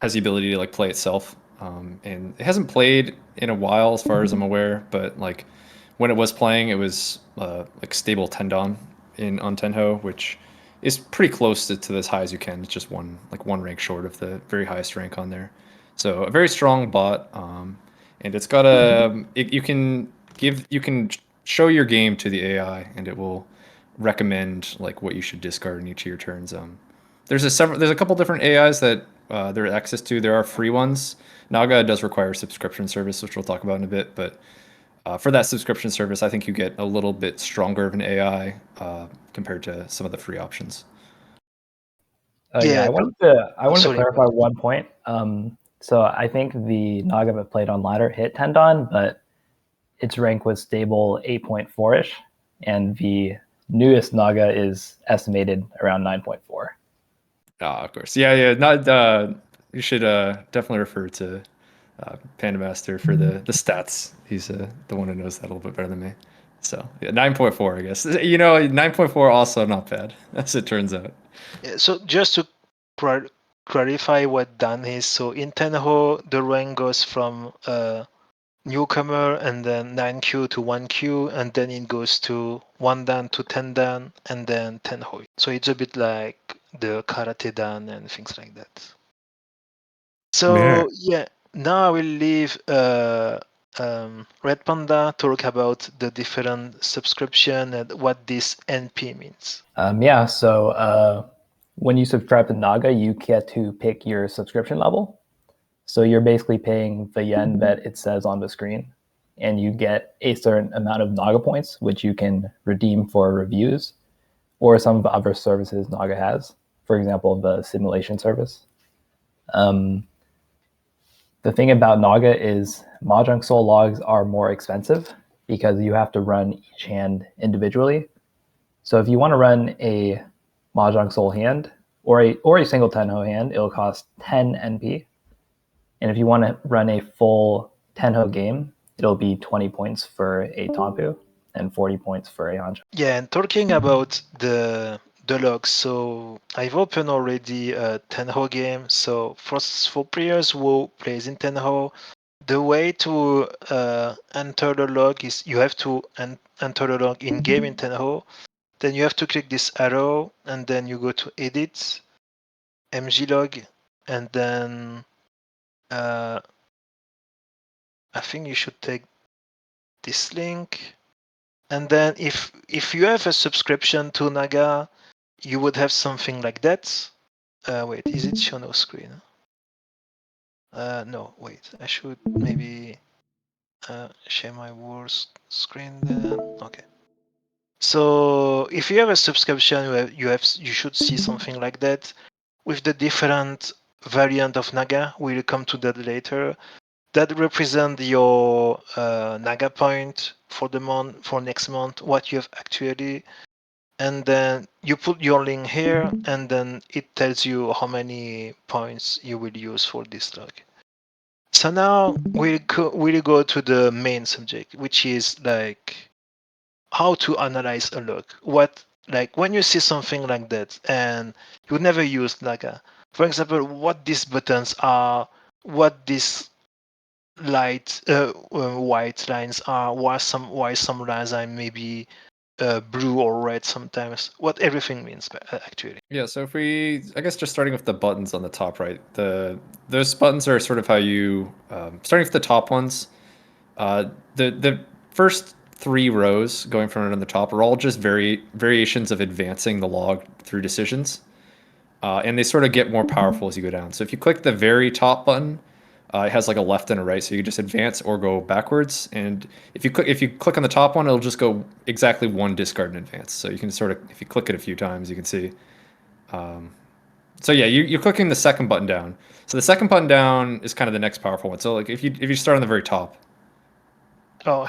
has the ability to like play itself, and it hasn't played in a while, as far as I'm aware. But like when it was playing, it was like stable Tendon on Tenho, which is pretty close to as high as you can. It's just one rank short of the very highest rank on there. So a very strong bot, and it's got you can show your game to the AI, and it will recommend like what you should discard in each of your turns. There's a couple different AIs that there are access to. There are free ones. Naga does require a subscription service, which we'll talk about in a bit. But for that subscription service, I think you get a little bit stronger of an AI compared to some of the free options. Yeah, I wanted to clarify one point. So I think the Naga that played on ladder hit Tendon, but its rank was stable 8.4-ish, and the newest Naga is estimated around 9.4. Of course. Yeah. Not. You should definitely refer to Pandamaster for the stats. He's the one who knows that a little bit better than me. So yeah, 9.4, I guess. 9.4 also not bad, as it turns out. Yeah, so just to clarify what Dan is, so in Tenho, the rank goes from newcomer and then 9Q to 1Q, and then it goes to 1 Dan to 10 Dan, and then 10 Hoi. So it's a bit like the Karate Dan and things like that. So yeah, now I will leave Red Panda talk about the different subscription and what this NP means. So when you subscribe to Naga, you get to pick your subscription level. So you're basically paying the yen that it says on the screen, and you get a certain amount of Naga points, which you can redeem for reviews or some of the other services Naga has. For example, the simulation service. The thing about Naga is Mahjong Soul logs are more expensive because you have to run each hand individually. So if you want to run a Mahjong Soul hand or a single Tenho hand, it'll cost 10 NP. And if you want to run a full Tenho game, it'll be 20 points for a Tanpu and 40 points for a Hancho. Yeah, and talking about the logs, so I've opened already a Tenho game. So for players who plays in Tenho, the way to enter the log is you have to enter the log in game in Tenho, then you have to click this arrow, and then you go to Edit, mglog, and then I think you should take this link. And then if you have a subscription to Naga, you would have something like that. Wait, is it show no screen? No, wait, I should maybe share my worst screen then. Okay. So if you have a subscription, you should see something like that with the different variant of Naga. We'll come to that later. That represent your Naga point for the month, for next month, what you have actually, and then you put your link here, and then it tells you how many points you will use for this log. So now we'll go to the main subject, which is like how to analyze a log. What, like when you see something like that and you never use Naga, for example, what these buttons are, what these white lines are, why some lines are maybe blue or red sometimes, what everything means actually. Yeah, so if we, I guess just starting with the buttons on the top right, those buttons are sort of how you, starting with the top ones, the first 3 rows going from it on the top are all just variations of advancing the log through decisions. And they sort of get more powerful as you go down. So if you click the very top button, it has like a left and a right, so you can just advance or go backwards. And if you click on the top one, it'll just go exactly 1 discard in advance. So you can sort of, if you click it a few times, you can see. So yeah, you're clicking the second button down. So the second button down is kind of the next powerful one. So like if you start on the very top,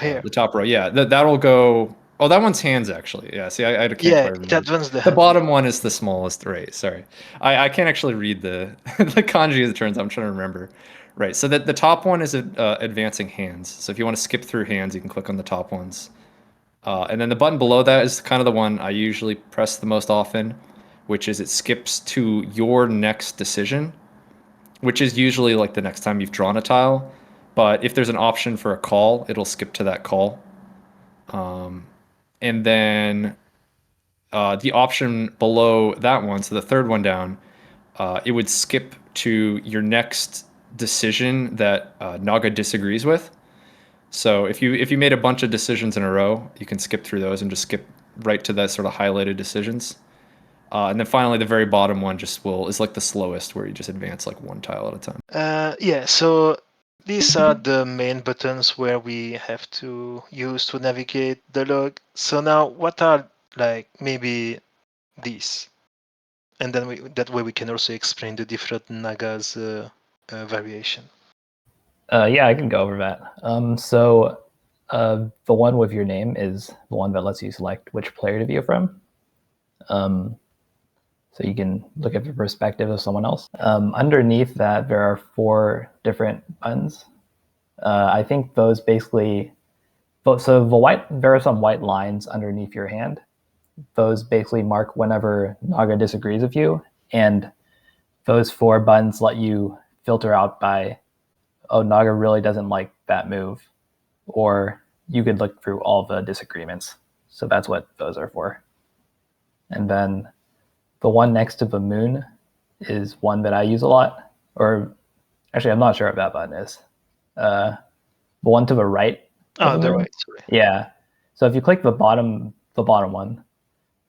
Here. the top row, yeah, that'll go. Oh, that one's hands actually. Yeah, see, I can't Yeah, quite it remember. advanced the The hand. bottom one is the smallest. Right. Sorry, I can't actually read the the kanji as it turns out. I'm trying to remember. Right. So the top one is advancing hands. So if you want to skip through hands, you can click on the top ones. And then the button below that is kind of the one I usually press the most often, which is it skips to your next decision, which is usually like the next time you've drawn a tile. But if there's an option for a call, it'll skip to that call. And then the option below that one, so the third one down, it would skip to your next decision that Naga disagrees with. So if you made a bunch of decisions in a row, you can skip through those and just skip right to that sort of highlighted decisions. And then finally, the very bottom one is like the slowest, where you just advance like 1 tile at a time. Yeah, so these are the main buttons where we have to use to navigate the log. So now what are like maybe these? And then that way we can also explain the different Naga's variation. Yeah, I can go over that. So the one with your name is the one that lets you select which player to view from. So you can look at the perspective of someone else. Underneath that, there are 4 different buttons. I think those basically, so there are some white lines underneath your hand. Those basically mark whenever Naga disagrees with you, and those 4 buttons let you filter out by, oh, Naga really doesn't like that move, or you could look through all the disagreements. So that's what those are for. And then the one next to the moon is one that I use a lot, or actually, I'm not sure what that button is. The one to the right. Oh, the right. Sorry. Yeah. So if you click the bottom one,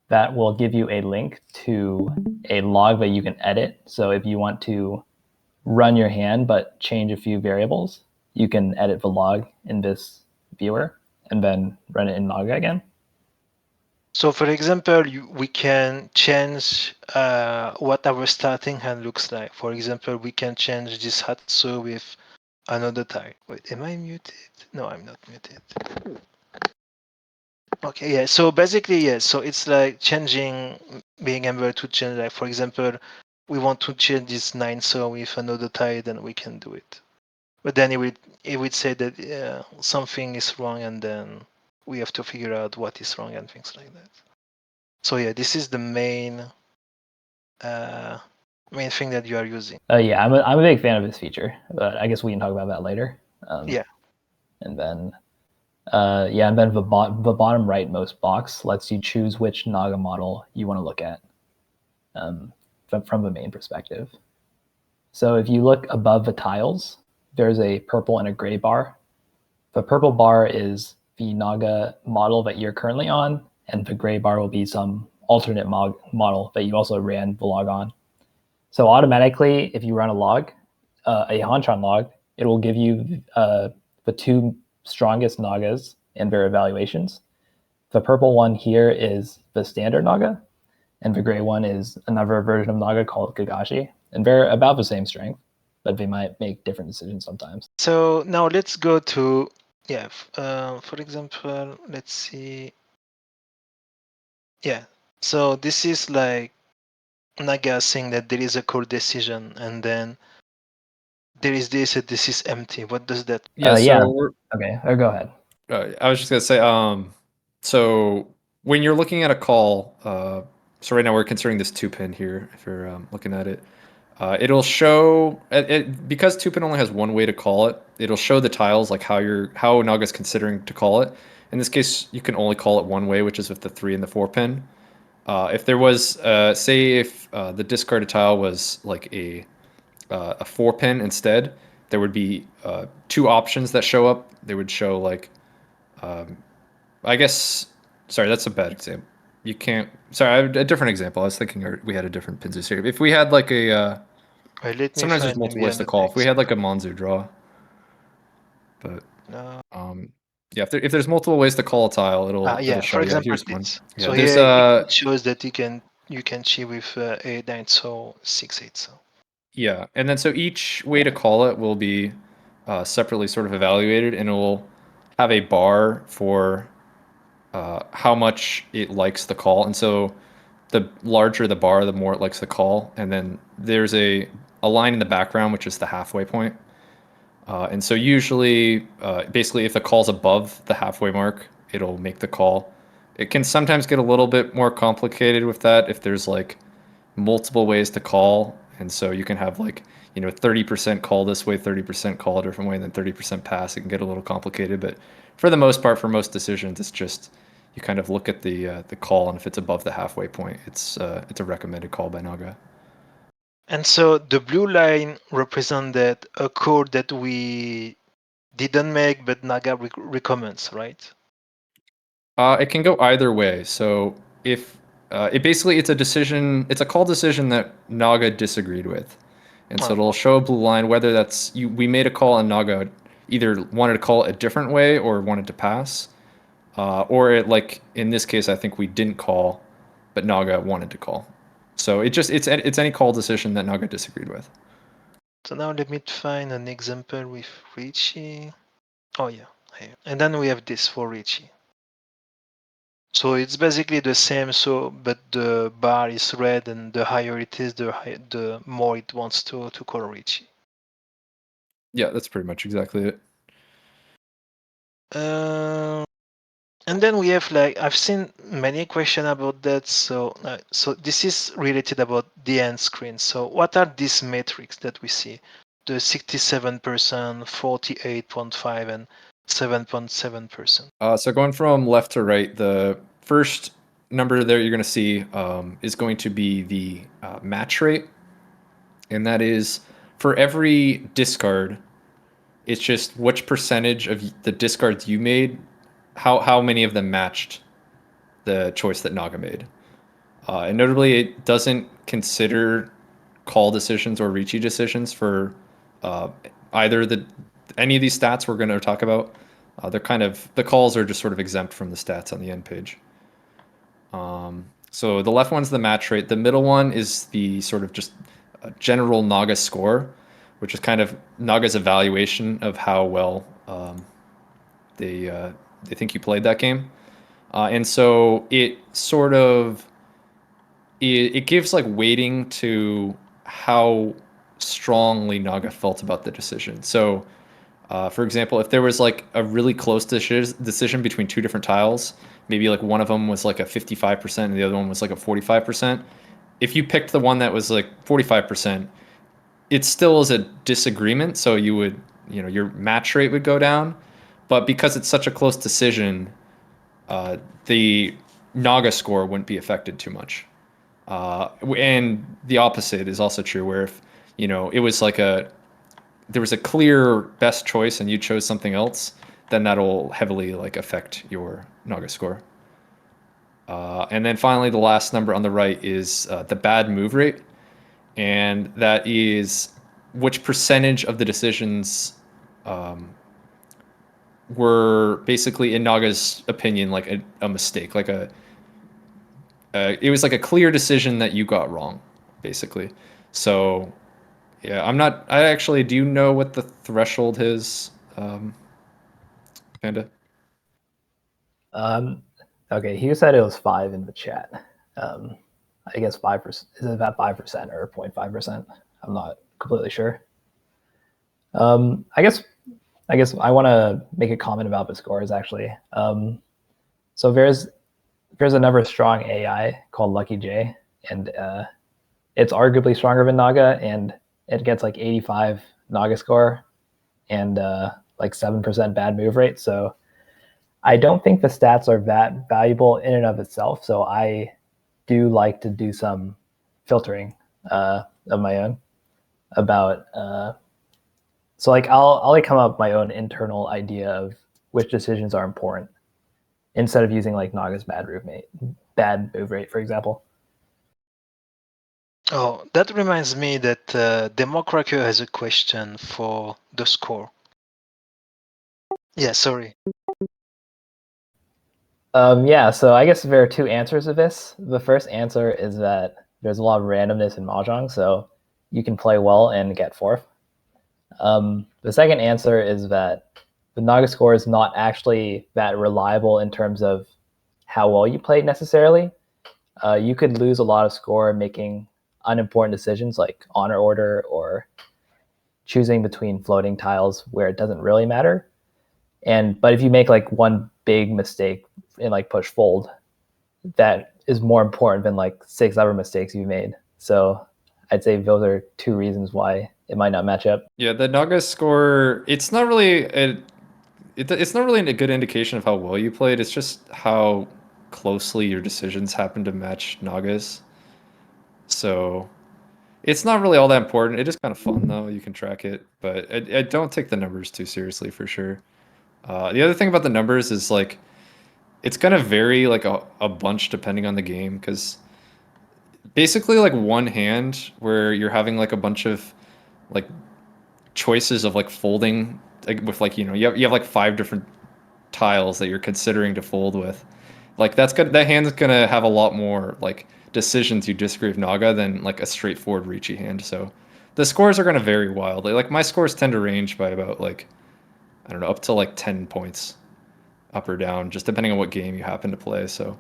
that will give you a link to a log that you can edit. So if you want to run your hand but change a few variables, you can edit the log in this viewer and then run it in Naga again. So for example, we can change what our starting hand looks like. For example, we can change this Hatsu with another tile. Wait, am I muted? No, I'm not muted. Okay, yeah, so basically, yeah, so it's like being able to change, like, for example, we want to change this 9 so with another tile, then we can do it. But then it would say that something is wrong, and then we have to figure out what is wrong and things like that. So yeah, this is the main thing that you are using. Yeah, I'm a big fan of this feature, but I guess we can talk about that later. Yeah. And then And then the bottom rightmost box lets you choose which Naga model you want to look at from the main perspective. So if you look above the tiles, there's a purple and a gray bar. The purple bar is the Naga model that you're currently on, and the gray bar will be some alternate model that you also ran the log on. So automatically, if you run a log, a Hanchan log, it will give you the two strongest Nagas and their evaluations. The purple one here is the standard Naga, and the gray one is another version of Naga called Kagashi. And they're about the same strength, but they might make different decisions sometimes. So now let's go to, for example, let's see. Yeah, so this is like Naga saying that there is a core decision, and then there is this and this is empty. What does that? Yeah. Okay, or go ahead. I was just gonna say, so when you're looking at a call, so right now we're considering this 2-pin here. If you're looking at it, it'll show because 2-pin only has one way to call it. It'll show the tiles like how Naga's considering to call it. In this case, you can only call it one way, which is with the 3 and the 4-pin. If there was, say, if the discarded tile was like a 4-pin instead, there would be 2 options that show up. They would show like, I guess, sorry, that's a bad example. You can't. Sorry, I have a different example. I was thinking we had a different pins here. If we had like a, sometimes there's multiple ways to call. If we had like a Monzu draw, but yeah, if there's multiple ways to call a tile, it'll show. For example, here's one. Yeah, so there's here it shows that you can cheat with 8-9, so 6-8. So yeah, and then so each way to call it will be separately sort of evaluated, and it will have a bar for how much it likes the call. And so the larger the bar, the more it likes the call. And then there's a line in the background, which is the halfway point. And so usually, basically, if the call's above the halfway mark, it'll make the call. It can sometimes get a little bit more complicated with that if there's like multiple ways to call. And so you can have like, 30% call this way, 30% call a different way, and then 30% pass. It can get a little complicated. But for the most part, for most decisions, it's just you kind of look at the call, and if it's above the halfway point, it's a recommended call by Naga. And so the blue line represented a code that we didn't make, but Naga recommends, right? It can go either way. So if it's a decision, it's a call decision that Naga disagreed with, and so it'll show a blue line whether that's we made a call and Naga either wanted to call it a different way or wanted to pass, or it, like in this case, I think we didn't call, but Naga wanted to call. So it's any call decision that Naga disagreed with. So now let me find an example with Richie. Oh yeah, here. And then we have this for Richie. So it's basically the same. So but the bar is red, and the higher it is, the more it wants to call Richie. Yeah, that's pretty much exactly it. And then we have I've seen many questions about that. So this is related about the end screen. So what are these metrics that we see? The 67%, 48.5, and 7.7%. So going from left to right, the first number there you're going to see is going to be the match rate, and that is for every discard. It's just which percentage of the discards you made, how many of them matched the choice that Naga made. And notably, it doesn't consider call decisions or Ricci decisions for either any of these stats we're going to talk about. They're the calls are just sort of exempt from the stats on the end page. So the left one's the match rate. The middle one is the sort of just general Naga score, which is kind of Naga's evaluation of how well they think you played that game. And so it sort of it gives like weighting to how strongly Naga felt about the decision. So for example, if there was like a really close decision between 2 different tiles, maybe like one of them was like a 55% and the other one was like a 45%. If you picked the one that was like 45%, it still is a disagreement. So you would, your match rate would go down, but because it's such a close decision, the Naga score wouldn't be affected too much. And the opposite is also true, where if it was like there was a clear best choice and you chose something else, then that'll heavily like affect your Naga score. And then finally, the last number on the right is the bad move rate, and that is which percentage of the decisions were basically, in Naga's opinion, like a mistake, like it was like a clear decision that you got wrong, basically. So, yeah, I actually, do you know what the threshold is, Panda? Okay, he said it was 5 in the chat. I guess 5%. Is it about 5% or 0.5%? I'm not completely sure. I guess I want to make a comment about the scores actually. So there's another strong AI called Lucky J, and it's arguably stronger than Naga, and it gets like 85 Naga score and like 7% bad move rate. So I don't think the stats are that valuable in and of itself. So I do like to do some filtering of my own about. So like I'll like come up with my own internal idea of which decisions are important instead of using like Naga's bad move rate, for example. Oh, that reminds me that DemoKracker has a question for the score. Yeah, sorry. Yeah, so I guess there are two answers to this. The first answer is that there's a lot of randomness in Mahjong, so you can play well and get fourth. The second answer is that the Naga score is not actually that reliable in terms of how well you played necessarily. You could lose a lot of score making unimportant decisions like honor order or choosing between floating tiles where it doesn't really matter. But if you make like one big mistake in like push fold, that is more important than like 6 other mistakes you made. So I'd say those are two reasons why it might not match up. Yeah, the Naga score, it's not really it's not really a good indication of how well you played. It's just how closely your decisions happen to match Naga's. So it's not really all that important. It is kind of fun though. You can track it, but I don't take the numbers too seriously for sure. The other thing about the numbers is like it's gonna vary like a bunch depending on the game, because basically like one hand where you're having like a bunch of like choices of like folding, like with like you have like 5 different tiles that you're considering to fold with. Like that hand's gonna have a lot more like decisions you disagree with Naga than like a straightforward Ricci hand. So the scores are gonna vary wildly. Like my scores tend to range by about like, I don't know, up to like 10 points up or down, just depending on what game you happen to play. So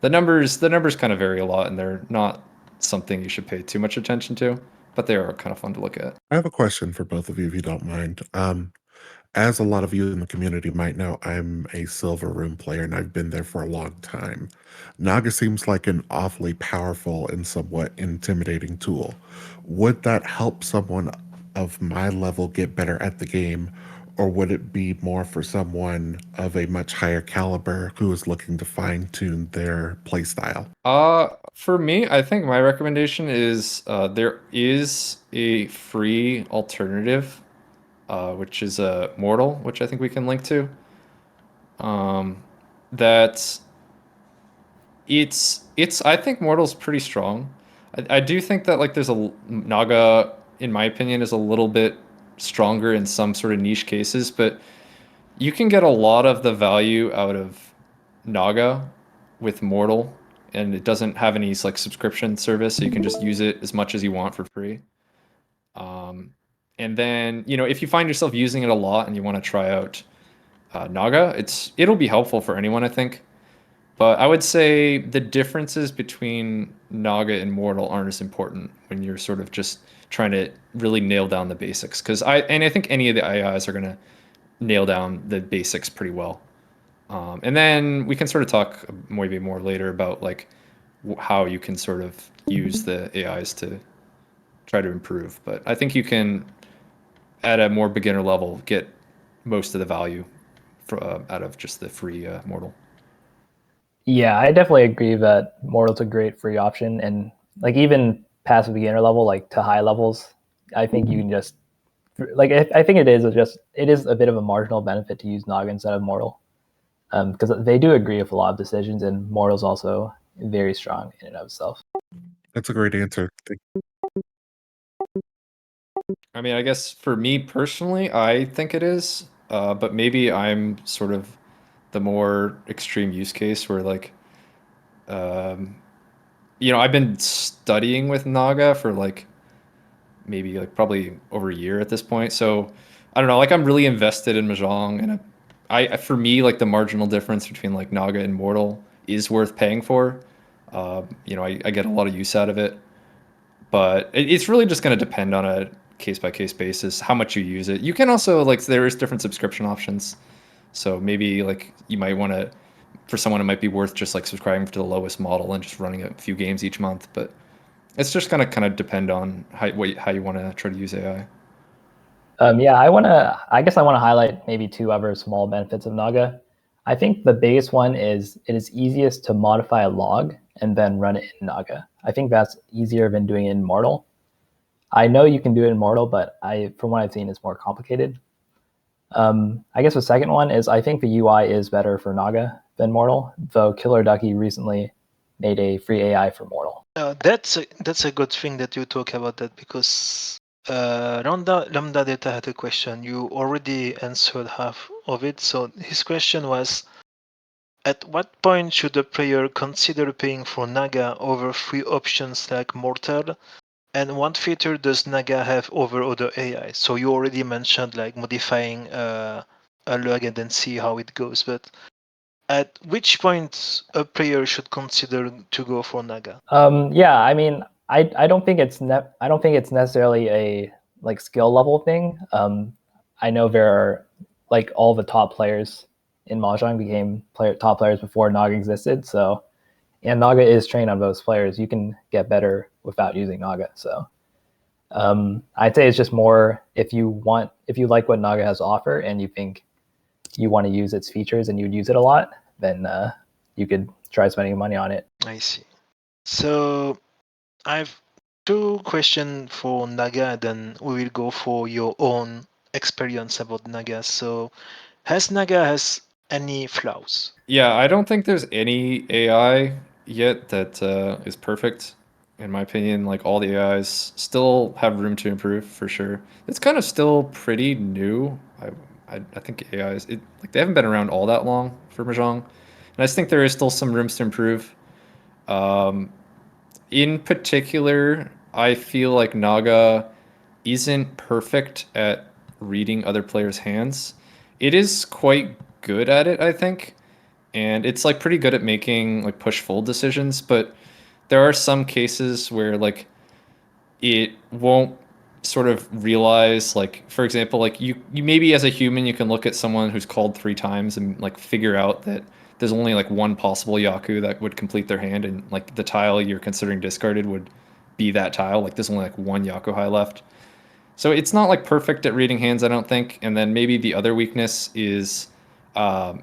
the numbers kind of vary a lot, and they're not something you should pay too much attention to, but they are kind of fun to look at. I have a question for both of you, if you don't mind. As a lot of you in the community might know, I'm a silver room player and I've been there for a long time. Naga seems like an awfully powerful and somewhat intimidating tool. Would that help someone of my level get better at the game, or would it be more for someone of a much higher caliber who is looking to fine-tune their playstyle? For me, I think my recommendation is there is a free alternative, which is a Mortal, which I think we can link to. That it's I think Mortal's pretty strong. I do think that like there's a Naga, in my opinion, is a little bit stronger in some sort of niche cases, but you can get a lot of the value out of Naga with Mortal, and it doesn't have any like subscription service, so you can just use it as much as you want for free. And then if you find yourself using it a lot and you want to try out Naga, it'll be helpful for anyone, I think. But I would say the differences between Naga and Mortal aren't as important when you're sort of just trying to really nail down the basics. I think any of the AIs are gonna nail down the basics pretty well. And then we can sort of talk maybe more later about like how you can sort of use the AIs to try to improve. But I think you can, at a more beginner level, get most of the value out of just the free Mortal. Yeah, I definitely agree that Mortal's a great free option, and like even past the beginner level, like to high levels, I think you can just like I think it is a bit of a marginal benefit to use Naga instead of Mortal, because they do agree with a lot of decisions, and Mortal's also very strong in and of itself. That's a great answer. I mean, I guess for me personally, I think it is, but maybe I'm sort of the more extreme use case where like, I've been studying with Naga for like maybe like probably over a year at this point. So I don't know, like I'm really invested in Mahjong, and for me, like the marginal difference between like Naga and Mortal is worth paying for. I get a lot of use out of it, but it's really just going to depend on a case by case basis how much you use it. You can also like there is different subscription options, so maybe like you might want to, for someone it might be worth just like subscribing to the lowest model and just running a few games each month. But it's just gonna kind of depend on how you want to try to use AI. Yeah, I guess I want to highlight maybe two other small benefits of Naga. I think the biggest one is it is easiest to modify a log and then run it in Naga. I think that's easier than doing it in Mortal. I know you can do it in Mortal, but from what I've seen, it's more complicated. I guess the second one is I think the UI is better for Naga than Mortal, though Killer Ducky recently made a free AI for Mortal. That's a good thing that you talk about that, because Lambda Data had a question. You already answered half of it. So his question was, at what point should a player consider paying for Naga over free options like Mortal? And what feature does Naga have over other AI? So you already mentioned like modifying a log and then see how it goes, but at which point a player should consider to go for Naga? Yeah, I mean, I don't think it's necessarily a like skill level thing. I know there are like all the top players in Mahjong became top players before Naga existed. So, and Naga is trained on those players. You can get better without using Naga. So, I'd say it's just more if you like what Naga has to offer and you think you want to use its features and you'd use it a lot, then you could try spending money on it. I see. So I've two questions for Naga, and then we will go for your own experience about Naga. So has Naga has any flaws? Yeah, I don't think there's any AI yet that is perfect. In my opinion, like all the AIs still have room to improve for sure. It's kind of still pretty new. I think AIs like they haven't been around all that long for Mahjong, and I just think there is still some rooms to improve. In particular, I feel like Naga isn't perfect at reading other players' hands. It is quite good at it, I think, and it's like pretty good at making like push fold decisions, but there are some cases where like it won't sort of realize, like for example, like you maybe as a human you can look at someone who's called 3 times and like figure out that there's only like one possible Yaku that would complete their hand, and like the tile you're considering discarded would be that tile. Like there's only like one Yaku high left. So it's not like perfect at reading hands, I don't think. And then maybe the other weakness is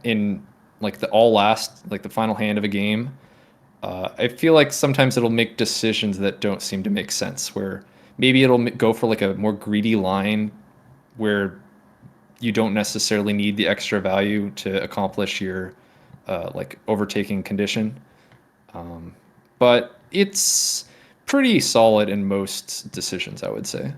in like the all last, like the final hand of a game. I feel like sometimes it'll make decisions that don't seem to make sense, where maybe it'll go for like a more greedy line where you don't necessarily need the extra value to accomplish your like overtaking condition. But it's pretty solid in most decisions, I would say.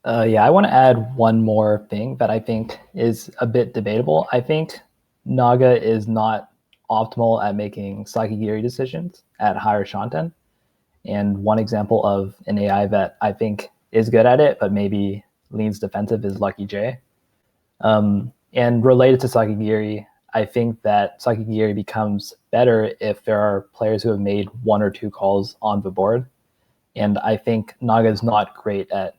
Yeah, I want to add one more thing that I think is a bit debatable. I think Naga is not optimal at making Sakigiri decisions at higher Shanten. And one example of an AI that I think is good at it, but maybe leans defensive is Lucky J. And related to Sakigiri, I think that Sakigiri becomes better if there are players who have made 1 or 2 calls on the board. And I think Naga is not great at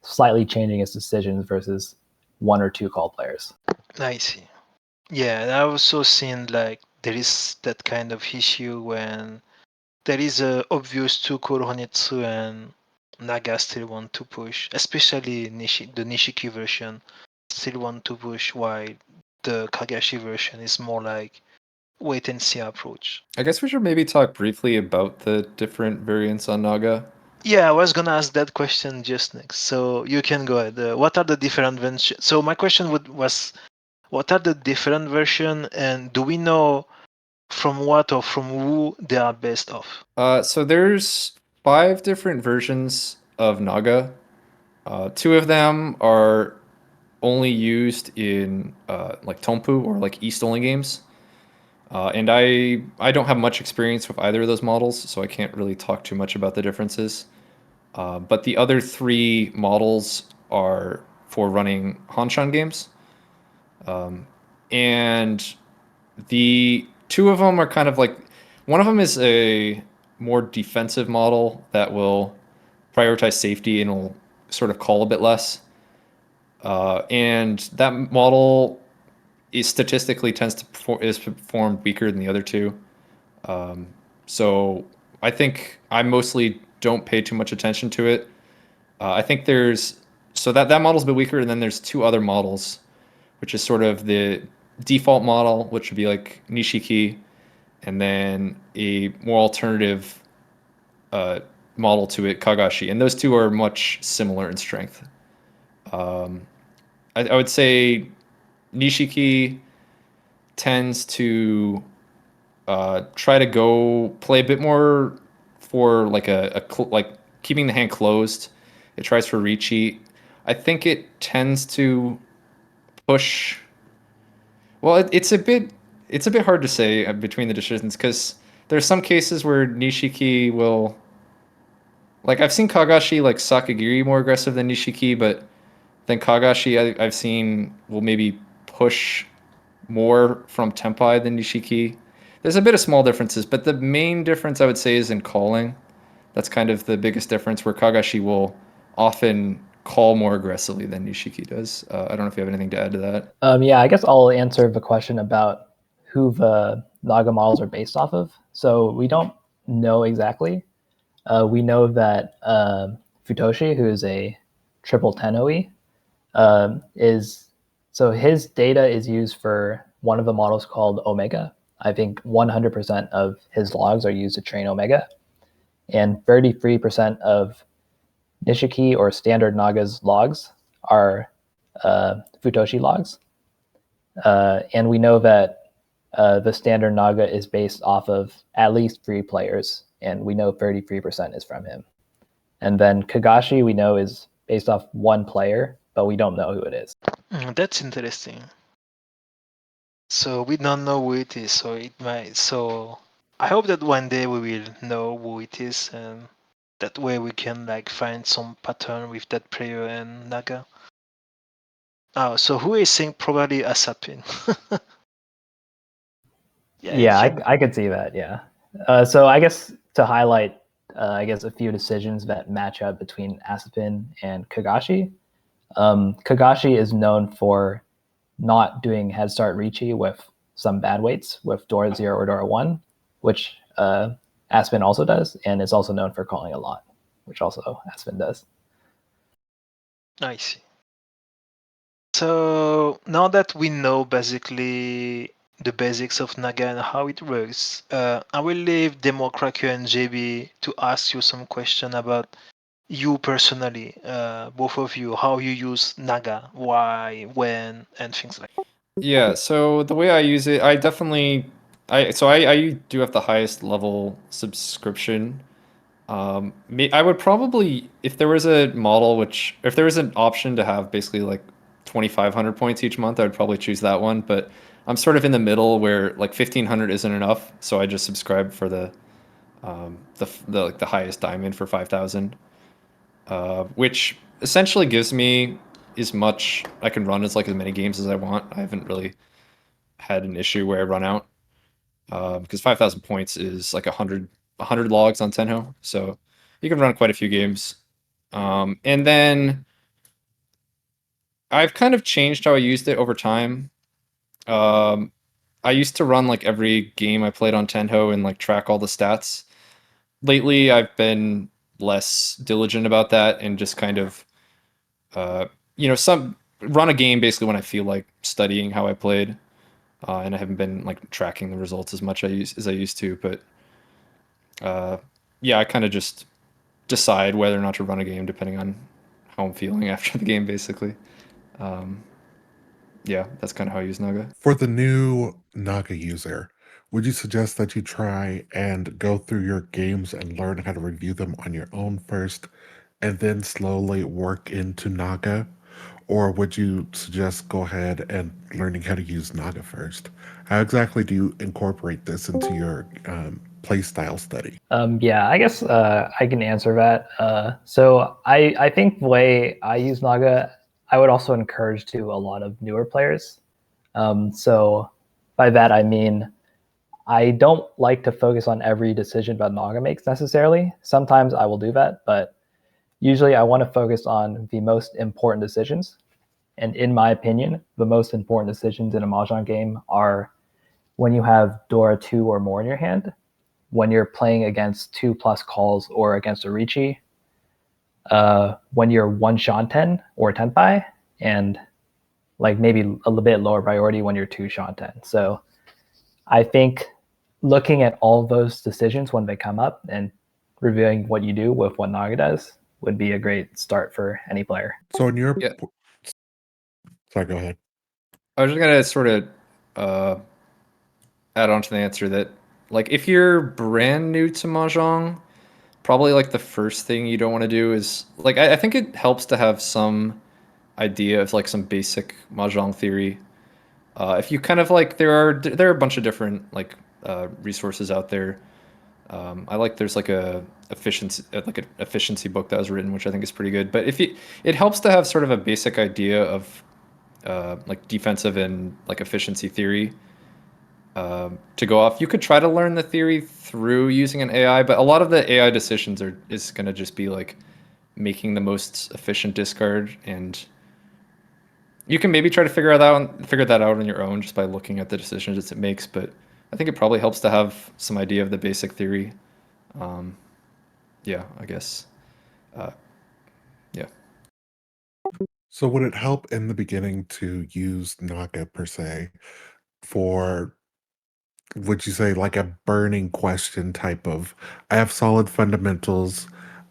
slightly changing its decisions versus 1 or 2 call players. I see. Yeah, and I also seen like there is that kind of issue when there is a obvious two Koronitsu and Naga still want to push, especially the Nishiki version. still want to push, while the Kagashi version is more like wait and see approach. I guess we should maybe talk briefly about the different variants on Naga. Yeah, I was gonna ask that question just next, so you can go ahead. What are the different versions? So my question was, what are the different versions, and do we know from what or from who they are based off? So there's 5 different versions of Naga. 2 of them are only used in like Tompu or like East only games. And I don't have much experience with either of those models, so I can't really talk too much about the differences. But the other 3 models are for running Hanshan games. And the 2 of them are kind of like, one of them is a more defensive model that will prioritize safety and will sort of call a bit less. And that model is statistically tends to perform weaker than the other 2. So I think I mostly don't pay too much attention to it. I think there's so that model's a bit weaker, and then there's 2 other models, which is sort of the default model, which would be like Nishiki, and then a more alternative model to it, Kagashi, and those 2 are much similar in strength. I would say Nishiki tends to try to go play a bit more for like like keeping the hand closed. It tries for recheat. I think it tends to push. Well, it's a bit hard to say between the decisions, because there's some cases where Nishiki will, like, I've seen Kagashi like Sakagiri more aggressive than Nishiki, but then Kagashi I've seen will maybe push more from Tempai than Nishiki. There's a bit of small differences, but the main difference I would say is in calling. That's kind of the biggest difference, where Kagashi will often call more aggressively than Nishiki does. I don't know if you have anything to add to that. Yeah, I guess I'll answer the question about who the Naga models are based off of. So we don't know exactly. We know that Futoshi, who is a triple 10 OE, so his data is used for one of the models called Omega. I think 100% of his logs are used to train Omega, and 33% of Nishiki or standard Naga's logs are Futoshi logs. And we know that the standard Naga is based off of at least 3 players, and we know 33% is from him. And then Kagashi, we know, is based off 1 player, but we don't know who it is. That's interesting. So we don't know who it is, so it might. So I hope that one day we will know who it is, and that way we can like find some pattern with that player and Naga. Oh, so who is saying probably Asapin? Yeah, I could see that. Yeah. So I guess to highlight, I guess a few decisions that match up between Asapin and Kagashi. Kagashi is known for not doing head start Richi with some bad weights with Dora 0 or Dora 1, which Aspen also does, and is also known for calling a lot, which also Aspen does. I see. So now that we know basically the basics of Naga and how it works, I will leave DemoKracker and JB to ask you some question about you personally, both of you, how you use Naga, why, when, and things like that. Yeah, so the way I use it, I definitely I do have the highest level subscription. I would probably, if there was a model if there was an option to have basically like 2,500 points each month, I would probably choose that one. But I'm sort of in the middle where like 1,500 isn't enough, so I just subscribe for the like the highest diamond for 5,000, which essentially gives me as much, I can run as many games as I want. I haven't really had an issue where I run out, because 5,000 points is like 100 logs on Tenho, so you can run quite a few games. And then I've kind of changed how I used it over time. I used to run like every game I played on Tenho and like track all the stats. Lately, I've been less diligent about that and just kind of, run a game basically when I feel like studying how I played, and I haven't been like tracking the results as much as I used to. But yeah, I kind of just decide whether or not to run a game depending on how I'm feeling after the game, basically. Yeah, that's kind of how I use Naga. For the new Naga user, would you suggest that you try and go through your games and learn how to review them on your own first, and then slowly work into Naga? Or would you suggest go ahead and learning how to use Naga first? How exactly do you incorporate this into your playstyle study? Yeah, I guess I can answer that. So I think the way I use Naga, I would also encourage to a lot of newer players. So by that I mean I don't like to focus on every decision that Naga makes necessarily. Sometimes I will do that, but usually I want to focus on the most important decisions. And in my opinion, the most important decisions in a Mahjong game are when you have Dora 2 or more in your hand, when you're playing against 2+ calls or against a Ricci, when you're 1 Shanten or Tenpai, and like maybe a little bit lower priority when you're 2 Shanten. So I think looking at all those decisions when they come up and reviewing what you do with what Naga does would be a great start for any player. So in your... Yeah. Sorry, go ahead. I was just gonna sort of add on to the answer that, like, if you're brand new to Mahjong, probably like the first thing you don't want to do is like I think it helps to have some idea of like some basic Mahjong theory. If you kind of like there are a bunch of different like resources out there. I like there's like an efficiency book that was written, which I think is pretty good. But it helps to have sort of a basic idea of like defensive and like efficiency theory to go off. You could try to learn the theory through using an AI, but a lot of the AI decisions is going to just be like making the most efficient discard, and you can maybe try to figure that out on your own just by looking at the decisions it makes. But I think it probably helps to have some idea of the basic theory. Yeah, I guess. Yeah. So would it help in the beginning to use Naga per se for, would you say, like a burning question type of, I have solid fundamentals,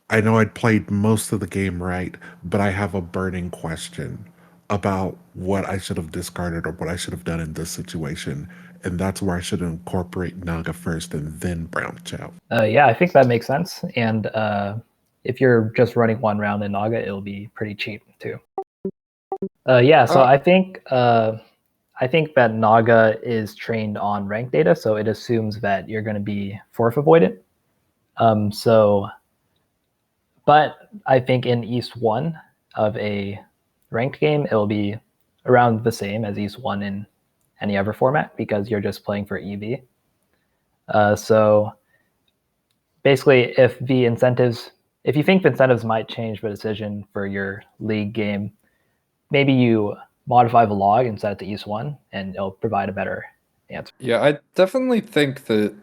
I know I'd played most of the game right, but I have a burning question about what I should have discarded or what I should have done in this situation, and that's where I should incorporate Naga first and then branch out? Yeah, I think that makes sense. And if you're just running one round in Naga, it'll be pretty cheap too. Yeah, so I think that Naga is trained on rank data, so it assumes that you're going to be fourth avoidant. But I think in East 1 of a ranked game, it'll be around the same as East 1 in any other format because you're just playing for EV. So basically, if you think the incentives might change the decision for your league game, maybe you modify the log and set it to East 1, and it'll provide a better answer. Yeah, I definitely think that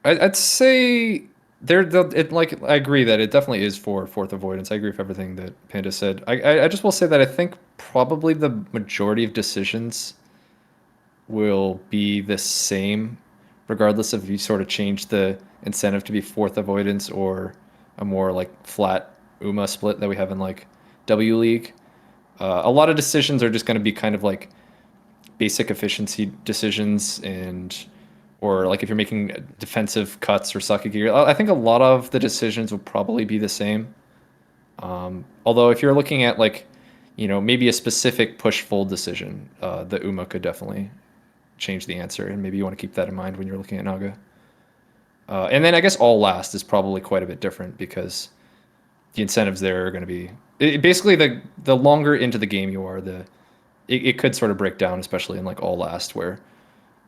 I'd say like I agree that it definitely is for fourth avoidance. I agree with everything that Panda said. I just will say that I think probably the majority of decisions will be the same, regardless if you sort of change the incentive to be fourth avoidance or a more like flat UMA split that we have in like W League. A lot of decisions are just going to be kind of like basic efficiency decisions, and or like if you're making defensive cuts or Sakigiri, I think a lot of the decisions will probably be the same. Although if you're looking at like, maybe a specific push fold decision, the UMA could definitely change the answer, and maybe you want to keep that in mind when you're looking at Naga. And then I guess all last is probably quite a bit different because the incentives there are going to be basically the longer into the game you are, it could sort of break down, especially in like all last, where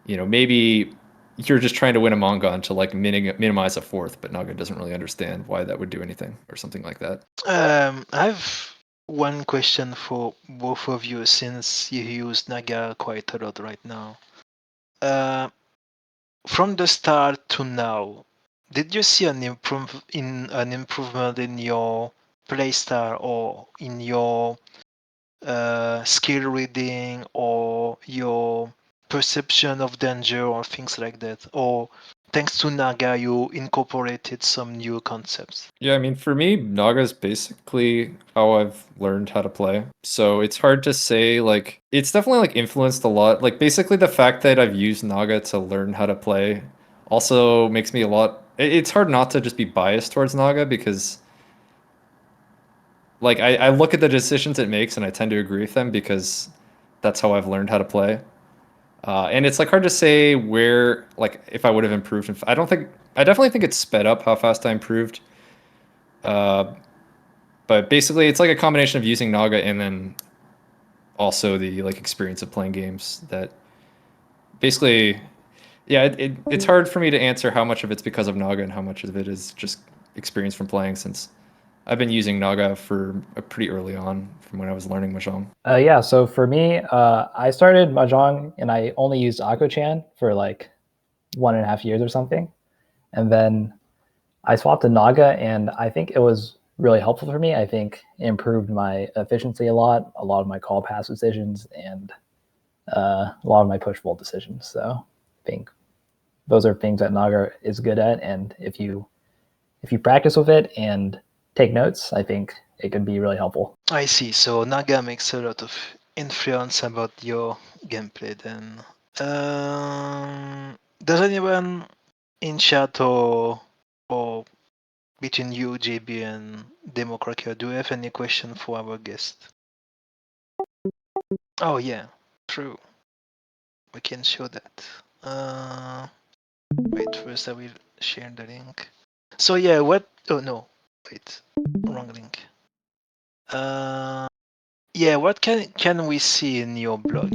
maybe you're just trying to win a Mongon to like minimize a fourth, but Naga doesn't really understand why that would do anything or something like that. I have one question for both of you since you use Naga quite a lot right now. From the start to now, did you see an improvement in your playstyle or in your skill reading or your perception of danger or things like that? Or thanks to Naga, you incorporated some new concepts? Yeah, I mean, for me, Naga is basically how I've learned how to play. So it's hard to say, like, it's definitely like influenced a lot. Like, basically, the fact that I've used Naga to learn how to play also makes me a lot. It's hard not to just be biased towards Naga because, like, I look at the decisions it makes and I tend to agree with them because that's how I've learned how to play. And it's like hard to say where, like, if I would have improved. I don't think, I definitely think it's sped up how fast I improved. But basically, it's like a combination of using Naga and then also the like experience of playing games that basically, yeah, it's hard for me to answer how much of it's because of Naga and how much of it is just experience from playing since I've been using Naga for pretty early on from when I was learning Mahjong. Yeah, so for me, I started Mahjong and I only used Akko-chan for like 1.5 years or something. And then I swapped to Naga and I think it was really helpful for me. I think it improved my efficiency a lot of my call pass decisions, and a lot of my push pull decisions. So I think those are things that Naga is good at. And if you practice with it and take notes, I think it could be really helpful. I see. So Naga makes a lot of influence about your gameplay then. Does anyone in chat or between you, JB, and DemoKracker, do you have any question for our guest? Oh yeah, true. We can show that. Wait, first I will share the link. So yeah, what? Oh no, wait, wrong link. Yeah, what can we see in your blog,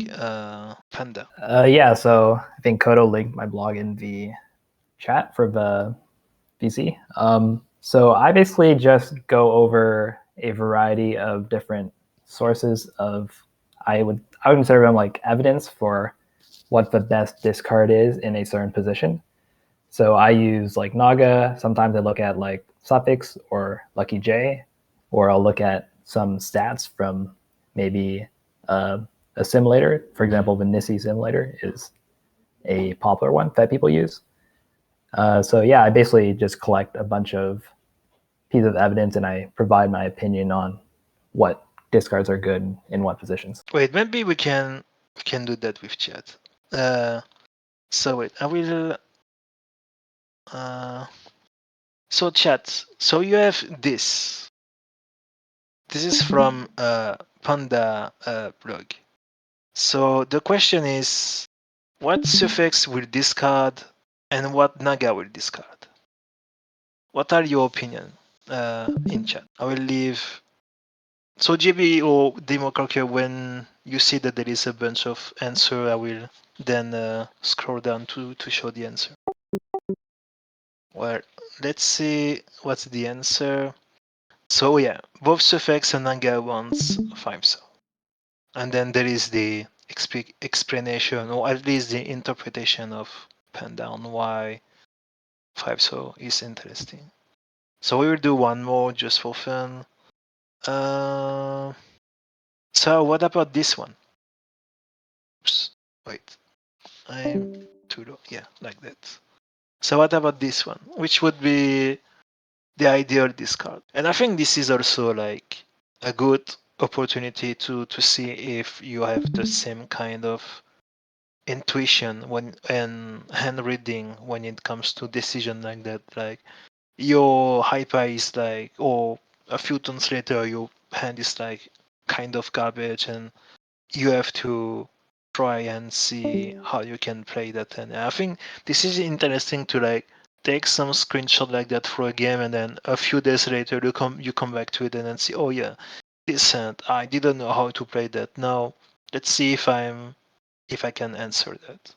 Panda? Yeah, so I think Kodo linked my blog in the chat for the VC. So I basically just go over a variety of different sources of I would consider them like evidence for what the best discard is in a certain position. So I use like Naga. Sometimes I look at like Suffix or Lucky J, or I'll look at some stats from maybe a simulator. For example, the Nissi simulator is a popular one that people use. So yeah, I basically just collect a bunch of pieces of evidence and I provide my opinion on what discards are good in what positions. Wait, maybe we can do that with chat. So wait, I will. So chat. So you have this. This is from Panda blog. So the question is, what suffix will discard and what Naga will discard? What are your opinion in chat? I will leave. So JB or DemoKracker, when you see that there is a bunch of answer, I will then scroll down to show the answer. Well, let's see what's the answer. So yeah, both suffix and Naga wants 5 so. And then there is the explanation, or at least the interpretation of Panda on why 5 so is interesting. So we will do one more just for fun. So what about this one? Oops, wait, I'm too low. Yeah, like that. So what about this one? Which would be the ideal discard? And I think this is also like a good opportunity to see if you have the same kind of intuition when and hand reading when it comes to decision like that. Like your hyper is like, or a few turns later your hand is like kind of garbage, and you have to try and see how you can play that. And I think this is interesting to like take some screenshot like that for a game, and then a few days later you come back to it and then see, oh yeah, this hand I didn't know how to play that. Now let's see if I can answer that.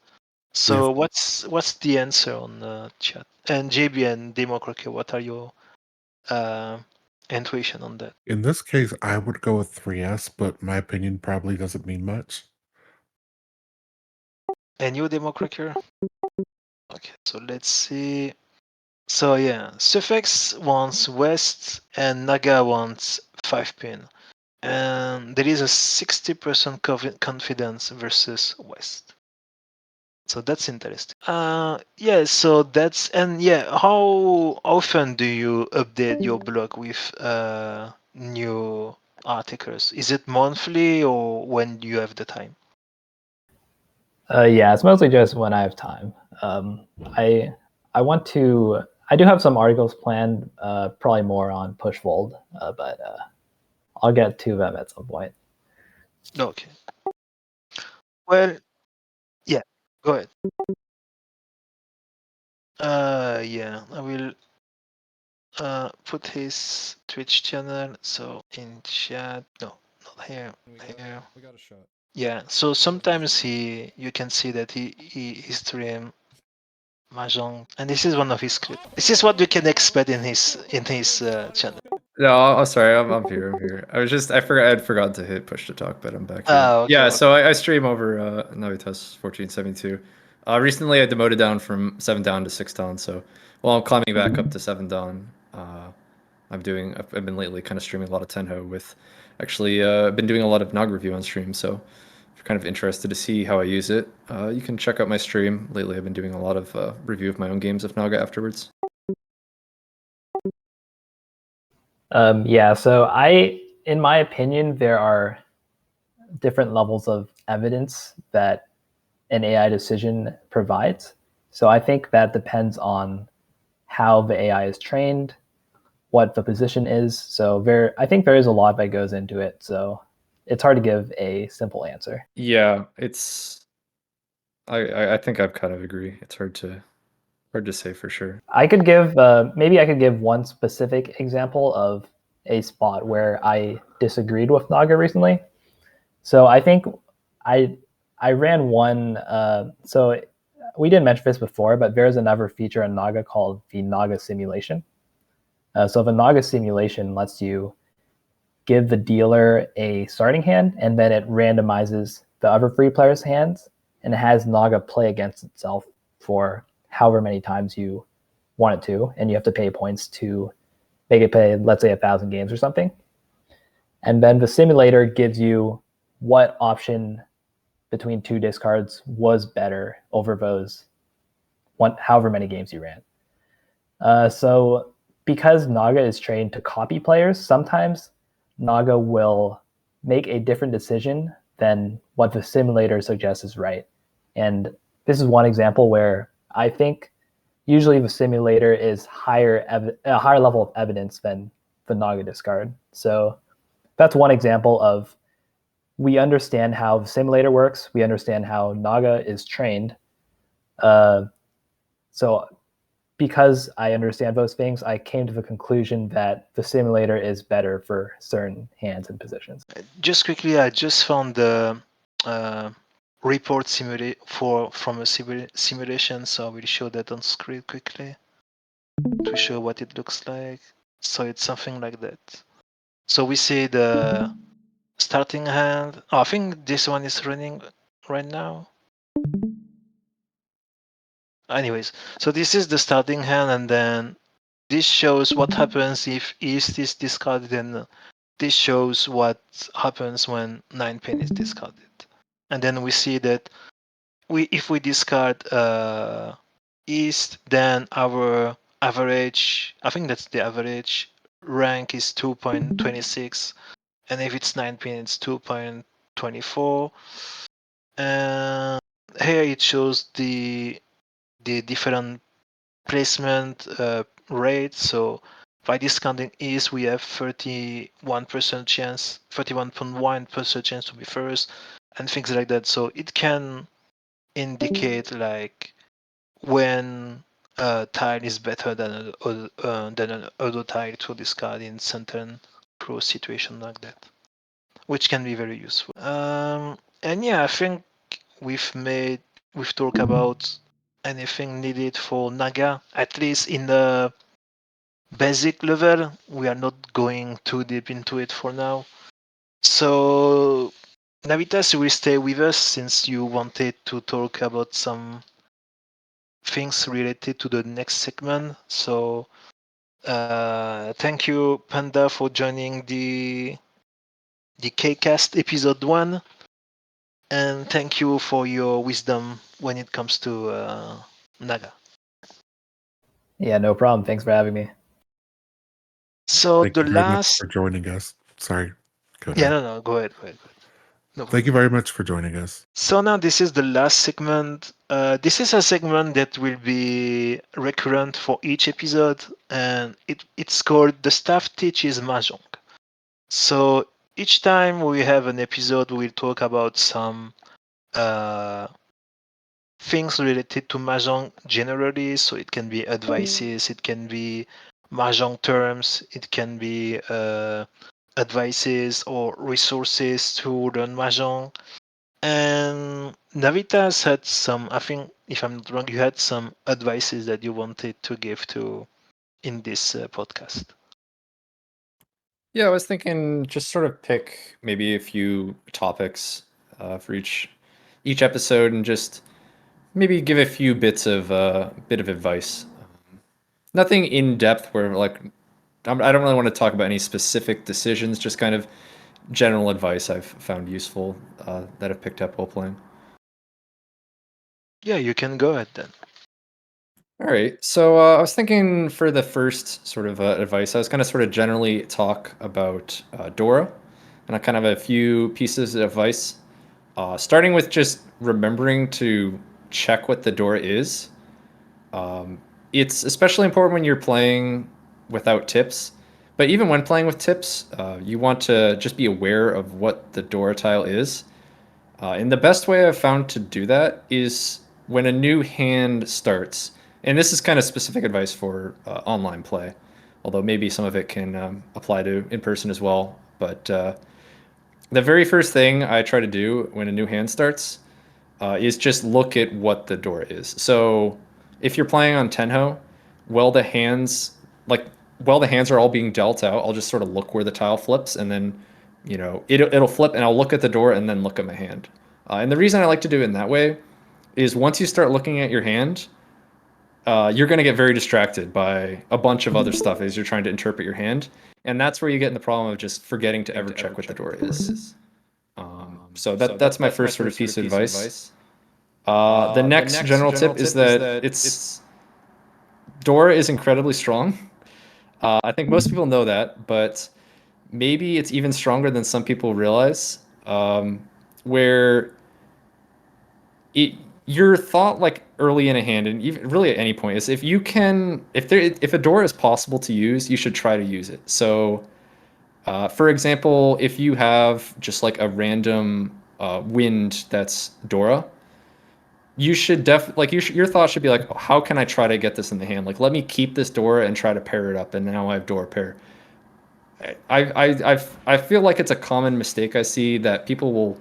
So what's the answer on the chat? And JB and DemoKracker, what are your uh, intuition on that? In this case, I would go with 3S, but my opinion probably doesn't mean much. And you, DemoKracker? Okay, so let's see. So yeah, Suffix wants West and Naga wants 5 pin. and there is a 60% confidence versus West. So that's interesting. Yeah, so that's, and yeah, how often do you update your blog with new articles? Is it monthly or when you have the time? Yeah, it's mostly just when I have time. I want to. I do have some articles planned, probably more on Pushfold, but I'll get to them at some point. Okay. Well, yeah, go ahead. Yeah, I will put his Twitch channel. So in chat, no, not here, here. We got a shot. Yeah, so sometimes you can see that he stream Mahjong, and this is one of his clips. This is what you can expect in his channel. No, I'm sorry. I'm here. I'm here. I had forgotten to hit push to talk, but I'm back here. Okay, Yeah, okay. so I stream over Navitas 1472. Recently, I demoted down from 7 down to 6 down. So while I'm climbing back up to 7 down, I've been lately kind of streaming a lot of Tenho with. Actually, I've been doing a lot of Naga review on stream. So if you're kind of interested to see how I use it, you can check out my stream. Lately, I've been doing a lot of review of my own games of Naga afterwards. Yeah, so in my opinion, there are different levels of evidence that an AI decision provides. So I think that depends on how the AI is trained, what the position is. So I think there is a lot that goes into it. So it's hard to give a simple answer. Yeah, I think I kind of agree. It's hard to say for sure. I could give maybe I could give one specific example of a spot where I disagreed with Naga recently. So I think I ran one. So we didn't mention this before, but there's another feature in Naga called the Naga simulation. So the Naga simulation lets you give the dealer a starting hand, and then it randomizes the other three players' hands, and it has Naga play against itself for however many times you want it to, and you have to pay points to make it play, let's say, 1,000 games or something. And then the simulator gives you what option between two discards was better over those however many games you ran. So because Naga is trained to copy players, sometimes Naga will make a different decision than what the simulator suggests is right. And this is one example where I think usually the simulator is a higher level of evidence than the Naga discard. So that's one example of we understand how the simulator works. We understand how Naga is trained. So because I understand those things, I came to the conclusion that the simulator is better for certain hands and positions. Just quickly, I just found the report from a simulation, so I will show that on screen quickly to show what it looks like. So it's something like that. So we see the starting hand. Oh, I think this one is running right now. Anyways, so this is the starting hand, and then this shows what happens if East is discarded, and this shows what happens when 9-pin is discarded. And then we see that if we discard East, then our average, I think that's the average rank, is 2.26, and if it's 9-pin, it's 2.24. And here it shows the different placement rate. So by discounting East, we have 31% chance, 31.1% chance to be first, and things like that. So it can indicate like when a tile is better than an other tile to discard in certain close situation like that, which can be very useful. And yeah, I think we've talked about anything needed for Naga, at least in the basic level. We are not going too deep into it for now. So Navitas, you will stay with us since you wanted to talk about some things related to the next segment. So thank you, Panda, for joining the the Kcast episode 1, and thank you for your wisdom when it comes to Naga. Yeah, no problem. Thanks for having me. So Thank the you very much last, for joining us. Sorry. Go yeah, ahead. no, go ahead. No Thank you very much for joining us. So now this is the last segment. This is a segment that will be recurrent for each episode, and it's called The Staff Teaches Mahjong. So each time we have an episode, we'll talk about some uh, things related to Mahjong generally. So it can be advices, it can be Mahjong terms, it can be advices or resources to learn Mahjong. And Navitas had some, I think, if I'm not wrong, you had some advices that you wanted to give to in this podcast. Yeah, I was thinking just sort of pick maybe a few topics for each episode and just maybe give a few bit of advice. Nothing in depth where like I don't really want to talk about any specific decisions, just kind of general advice I've found useful that I've picked up while playing. Yeah, you can go ahead then. All right. So I was thinking for the first sort of advice, I was going to sort of generally talk about Dora, and I kind of have a few pieces of advice, starting with just remembering to check what the Dora is. It's especially important when you're playing without tips, but even when playing with tips, you want to just be aware of what the Dora tile is. And the best way I've found to do that is when a new hand starts. And this is kind of specific advice for online play, although maybe some of it can apply to in person as well. But the very first thing I try to do when a new hand starts is just look at what the door is. So if you're playing on Tenho, while the hands while the hands are all being dealt out, I'll just sort of look where the tile flips, and then it'll flip, and I'll look at the door and then look at my hand. And the reason I like to do it in that way is once you start looking at your hand, you're going to get very distracted by a bunch of other stuff as you're trying to interpret your hand, and that's where you get in the problem of just forgetting to ever check what the door is. So that's my first sort of piece of advice. The next general tip is that it's Dora is incredibly strong. I think most people know that, but maybe it's even stronger than some people realize. Where your thought like early in a hand, and even really at any point, is if a door is possible to use, you should try to use it. So, for example, if you have just like a random wind that's Dora, you should your thought should be like, oh, how can I try to get this in the hand? Like, let me keep this Dora and try to pair it up, and now I have Dora pair. I feel like it's a common mistake I see that people will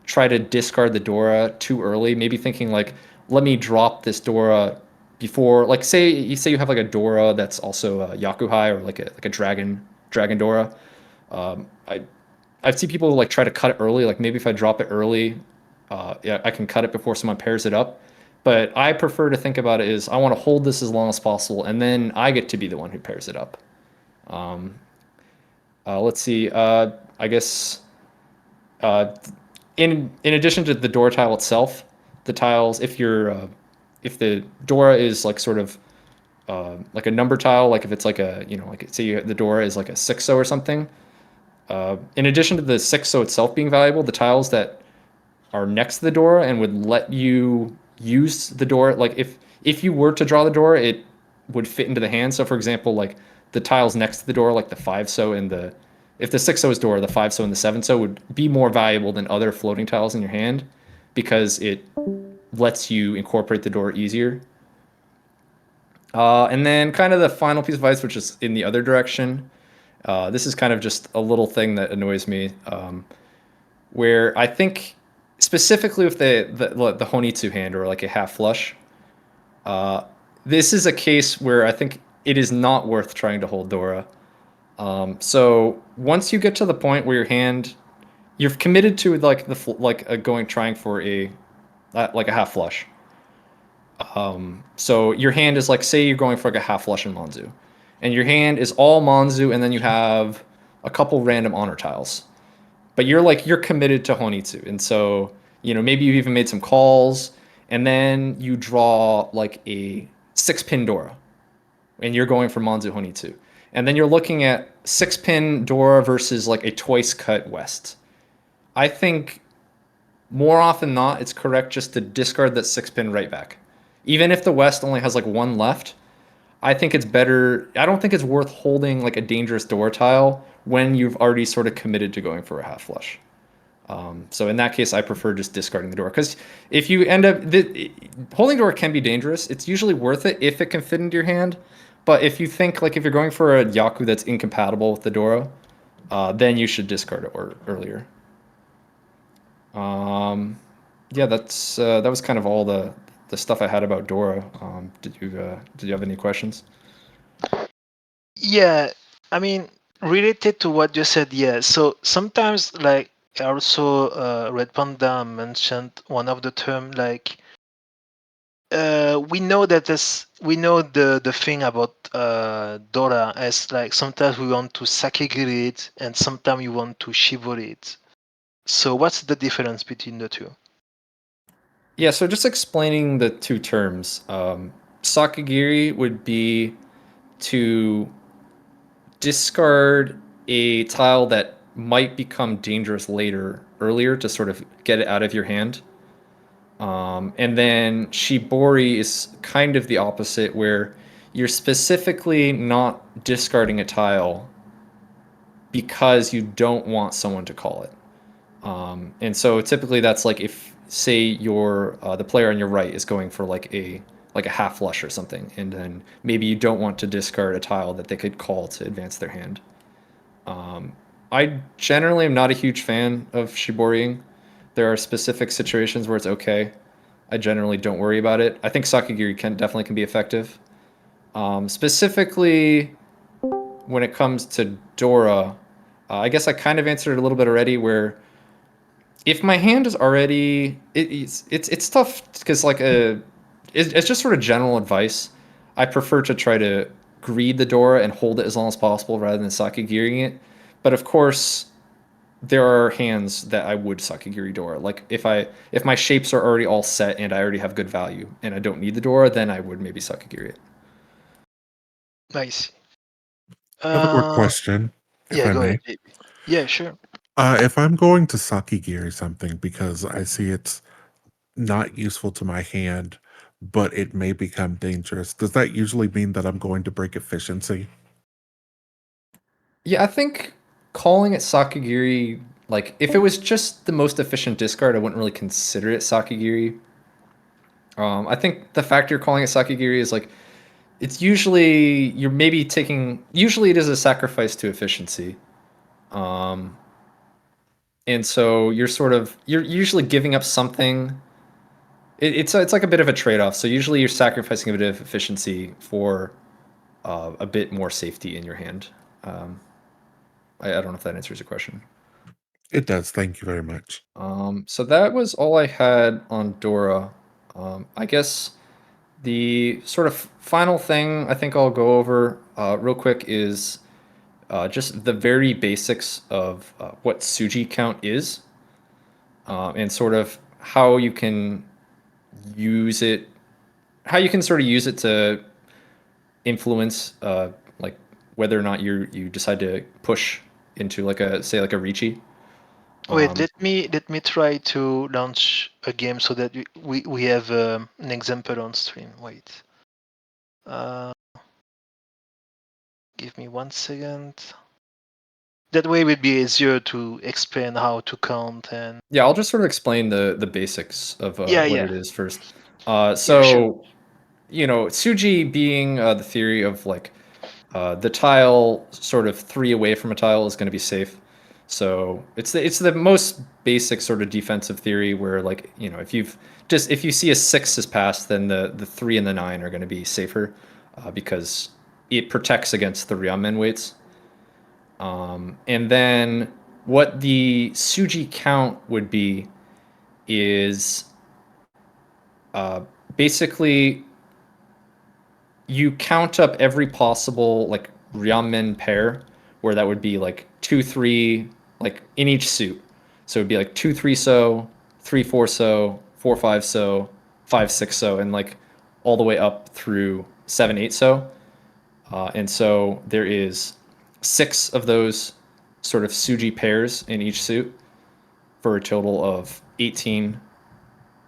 try to discard the Dora too early, maybe thinking like, let me drop this Dora before, like say you have like a Dora that's also a Yakuhai or like a dragon Dora. I've seen people like try to cut it early, like maybe if I drop it early, yeah, I can cut it before someone pairs it up. But I prefer to think about it as I want to hold this as long as possible, and then I get to be the one who pairs it up. Let's see. I guess in addition to the door tile itself, the tiles, if the Dora is like sort of like a number tile, like if it's like like say the Dora is like a 6-0 or something. In addition to the 6-0 itself being valuable, the tiles that are next to the Dora and would let you use the Dora, like if you were to draw the Dora, it would fit into the hand. So for example, like the tiles next to the Dora, like the 5-0 and if the 6-0 is Dora, the 5-0 and the 7-0 would be more valuable than other floating tiles in your hand because it lets you incorporate the Dora easier. And then kind of the final piece of advice, which is in the other direction. This is kind of just a little thing that annoys me, where I think specifically with the Honitsu hand or like a half flush, this is a case where I think it is not worth trying to hold Dora. So once you get to the point where you're committed to like trying for a half flush. So your hand is like, say you're going for like a half flush in Manzu, and your hand is all Manzu, and then you have a couple random honor tiles. but you're committed to Honitsu, and so maybe you've even made some calls, and then you draw like a 6-pin Dora, and you're going for Manzu Honitsu, and then you're looking at 6-pin Dora versus like a twice cut West. I think more often than not, it's correct just to discard that 6-pin right back, even if the West only has like one left. I think it's better. I don't think it's worth holding like a dangerous door tile when you've already sort of committed to going for a half flush. So in that case, I prefer just discarding the door, because if you end up holding door can be dangerous. It's usually worth it if it can fit into your hand. But if you think like if you're going for a Yaku that's incompatible with the Dora, then you should discard it earlier. Yeah, that was kind of all the stuff I had about Dora. Did you have any questions? Yeah, I mean, related to what you said, yeah. So sometimes, like, also Red Panda mentioned one of the term, like, we know that we know the thing about Dora as like sometimes we want to Sakigiri it and sometimes we want to Shibori it. So what's the difference between the two? Yeah, so just explaining the two terms. Sakigiri would be to discard a tile that might become dangerous earlier to sort of get it out of your hand. And then Shibori is kind of the opposite, where you're specifically not discarding a tile because you don't want someone to call it. And so typically that's like if, say, your the player on your right is going for like a half flush or something, and then maybe you don't want to discard a tile that they could call to advance their hand. I generally am not a huge fan of shiboriing. There are specific situations where it's okay. I generally don't worry about it. I think Sakigiri definitely can be effective. Specifically when it comes to Dora, I guess I kind of answered it a little bit already, where if my hand is already, it's tough, because like it's just sort of general advice. I prefer to try to greed the Dora and hold it as long as possible rather than Sakigiri it. But of course, there are hands that I would Sakigiri Dora. Like if my shapes are already all set and I already have good value and I don't need the Dora, then I would maybe Sakigiri it. I see. I have a quick question, if Yeah, I go may. ahead, baby. Yeah, sure. If I'm going to Sakigiri something because I see it's not useful to my hand, but it may become dangerous, does that usually mean that I'm going to break efficiency? Yeah, I think calling it Sakigiri, like if it was just the most efficient discard, I wouldn't really consider it Sakigiri. I think the fact you're calling it Sakigiri is like it's usually you're maybe taking. Usually, it is a sacrifice to efficiency, um, and so you're usually giving up something. It's like a bit of a trade-off. So usually you're sacrificing a bit of efficiency for a bit more safety in your hand. Um, I don't know if that answers your question. It does. Thank you very much. So that was all I had on Dora. I guess the sort of final thing I think I'll go over real quick is just the very basics of what Suji count is, and sort of how you can use it, how you can sort of use it to influence like whether or not you decide to push into like a, say, like a Ricci. Wait, let me try to launch a game so that we have an example on stream. Wait. Uh, Give me 1 second. That way it would be easier to explain how to count and Yeah, I'll just sort of explain the basics of yeah, what yeah. it is first. Yeah, So, sure. Suji being the theory of like the tile sort of 3 away from a tile is going to be safe. So it's the most basic sort of defensive theory, where like if you see a 6 is passed, then the 3 and the 9 are going to be safer, because it protects against the Ryamen weights. And then what the Suji count would be is basically you count up every possible like Ryamen pair, where that would be like 2, 3, like in each suit. So it'd be like 2 3 so, 3 4 so, 4 5 so, 5 6 so, and like all the way up through 7 8 so. And so there is 6 of those sort of Suji pairs in each suit for a total of 18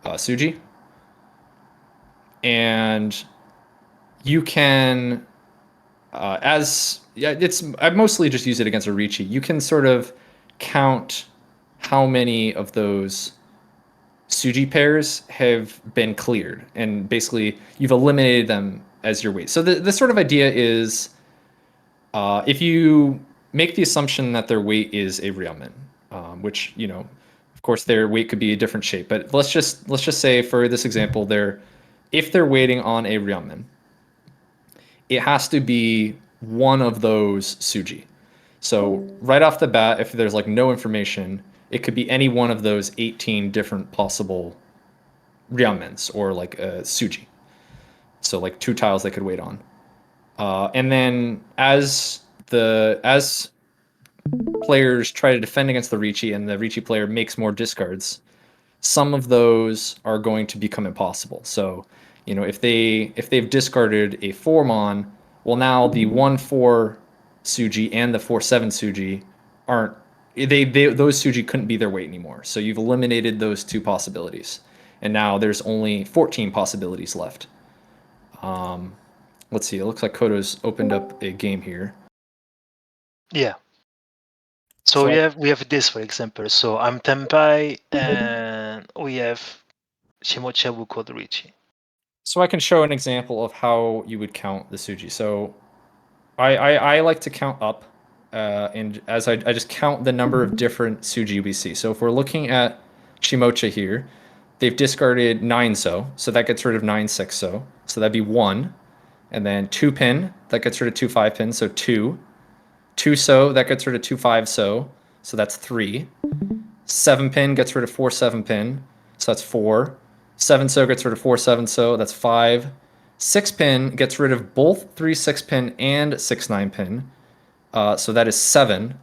Suji. And you can, I mostly just use it against a Riichi. You can sort of count how many of those Suji pairs have been cleared, and basically you've eliminated them as your weight. So the sort of idea is, if you make the assumption that their weight is a Ryomen, which, you know, of course their weight could be a different shape, but let's just say for this example, if they're weighting on a Ryomen, it has to be one of those Suji. So right off the bat, if there's like no information, it could be any one of those 18 different possible Ryamens or like a Suji. So like 2 tiles they could weight on. And then as players try to defend against the Riichi and the Riichi player makes more discards, some of those are going to become impossible. So, you know, if they've discarded a 4-mon, well, now the 1/4 Suji and the 4/7 Suji aren't, those Suji couldn't be their weight anymore. So you've eliminated those 2 possibilities, and now there's only 14 possibilities left. Let's see. It looks like Kodo's opened up a game here. Yeah. So we have this, for example. So I'm Tenpai, and we have Shimochabu called Riichi. So I can show an example of how you would count the Suji. So I like to count up, and as I just count the number of different Suji we see. So if we're looking at Shimocha here, they've discarded 9 so that gets rid of 9 6 so that'd be 1, and then 2 pin, that gets rid of 2 5 pin, so 2. 2 so, that gets rid of 2 5 so that's 3. 7 pin gets rid of 4 7 pin, so that's 4. 7 so gets rid of 4 7 so, that's 5. 6 pin gets rid of both 3 6 pin and 6 9 pin, so that is 7.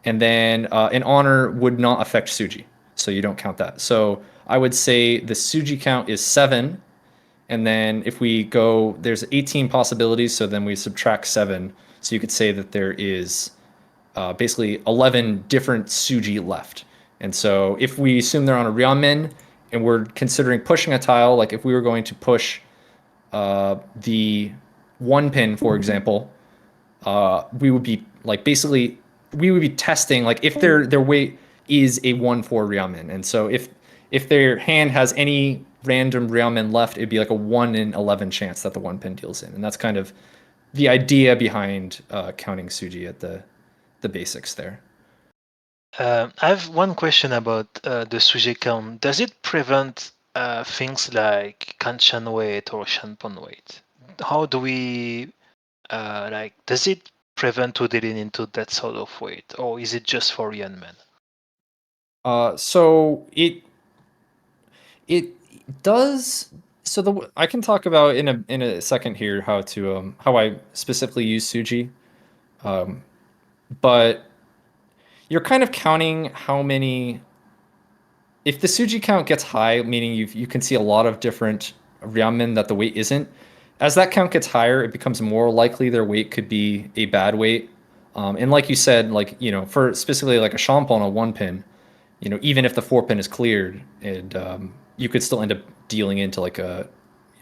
And then an honor would not affect Suji, so you don't count that. So I would say the Suji count is 7, and then if we go, there's 18 possibilities, so then we subtract 7. So you could say that there is basically 11 different Suji left. And so if we assume they're on a Ryomen and we're considering pushing a tile, like if we were going to push the 1 pin, for example, we would be like we would be testing like if their weight is a 1/4 Ryomen. And so if their hand has any random Ryomen left, it'd be like a 1 in 11 chance that the 1 pin deals in. And that's kind of the idea behind counting Suji at the basics there. I have one question about the Suji count. Does it prevent things like Kanchan weight or Shanpon weight? How do we does it prevent to dealing into that sort of weight, or is it just for Yanmen? So it does. So I can talk about in a second here how I specifically use Suji, but you're kind of counting how many. If the Suji count gets high, meaning you can see a lot of different Ryomen that the weight isn't, as that count gets higher, it becomes more likely their weight could be a bad weight. And like you said, like, you know, for specifically like a Shampoo on a 1 pin, you know, even if the 4 pin is cleared, and you could still end up dealing into like a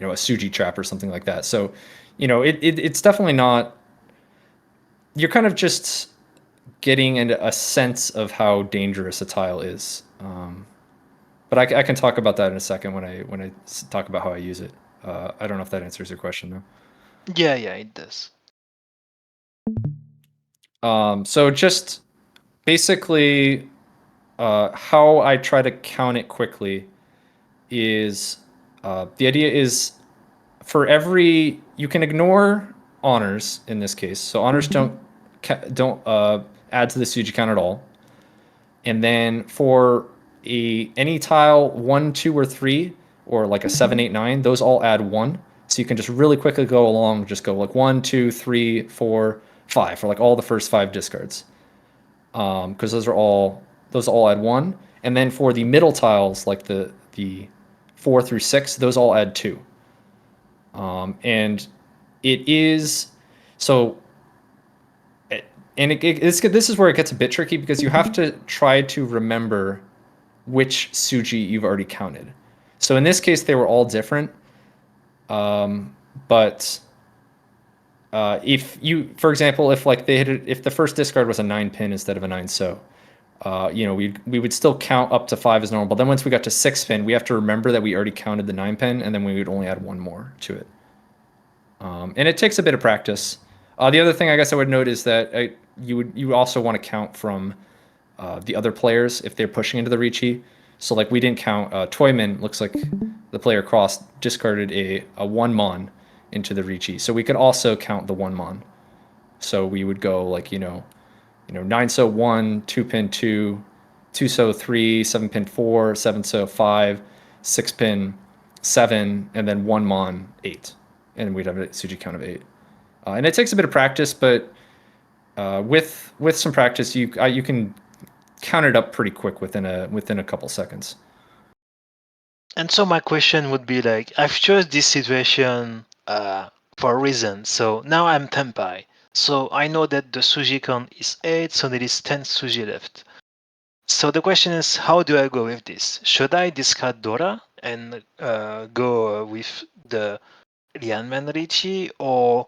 Suji trap or something like that. So, you know, it's definitely not. You're kind of just getting a sense of how dangerous a tile is. But I can talk about that in a second when I talk about how I use it. I don't know if that answers your question though. Yeah, it does. So just basically, how I try to count it quickly is the idea is for every, you can ignore honors in this case. So honors don't add to the Suji count at all. And then for any tile 1, 2, or 3, or like a 7, 8, 9, those all add 1. So you can just really quickly go along, just go like 1, 2, 3, 4, 5 for like all the first 5 discards. Because those are all those all add 1. And then for the middle tiles, like the 4 through 6, those all add 2. And it is so. And this is where it gets a bit tricky because you have to try to remember which Suji you've already counted. So in this case, they were all different. But if you, for example, if like if the first discard was a 9 pin instead of a 9 so, we would still count up to 5 as normal. But then once we got to 6 pin, we have to remember that we already counted the 9 pin, and then we would only add 1 more to it. And it takes a bit of practice. The other thing I guess I would note is that you also want to count from the other players if they're pushing into the Riichi. So like we didn't count Toyman. Looks like the player across discarded a 1 mon into the Riichi. So we could also count the 1 mon. So we would go like 9 so 1, 2 pin 2, 2 so 3, 7 pin 4, 7 so 5, 6 pin 7, and then 1 mon 8, and we'd have a Suji count of 8. And it takes a bit of practice, but with some practice, you can count it up pretty quick within a couple seconds. And so my question would be like, I've chose this situation for a reason. So now I'm Tenpai. So I know that the Suji count is 8, so there is 10 Suji left. So the question is, how do I go with this? Should I discard Dora and go with the Lianman Riichi, or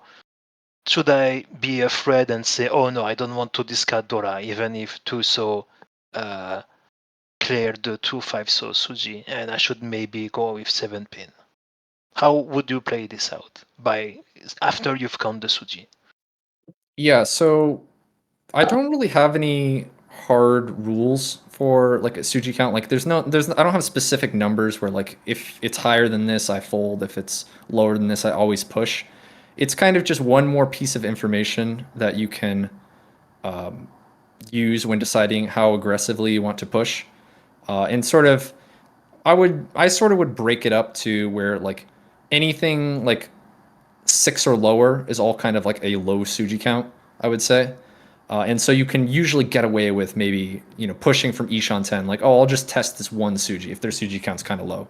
should I be afraid and say, oh no, I don't want to discard Dora, even if 2 so clear the 2-5 so Suji, and I should maybe go with 7 pin? How would you play this out after you've counted the Suji? Yeah, so I don't really have any hard rules for like a Suji count. Like I don't have specific numbers where like if it's higher than this, I fold. If it's lower than this, I always push. It's kind of just one more piece of information that you can use when deciding how aggressively you want to push. And sort of, I sort of would break it up to where like anything like 6 or lower is all kind of like a low Suji count, I would say. And so you can usually get away with maybe, pushing from Ishan 10, like, oh, I'll just test this one Suji if their Suji count's kind of low.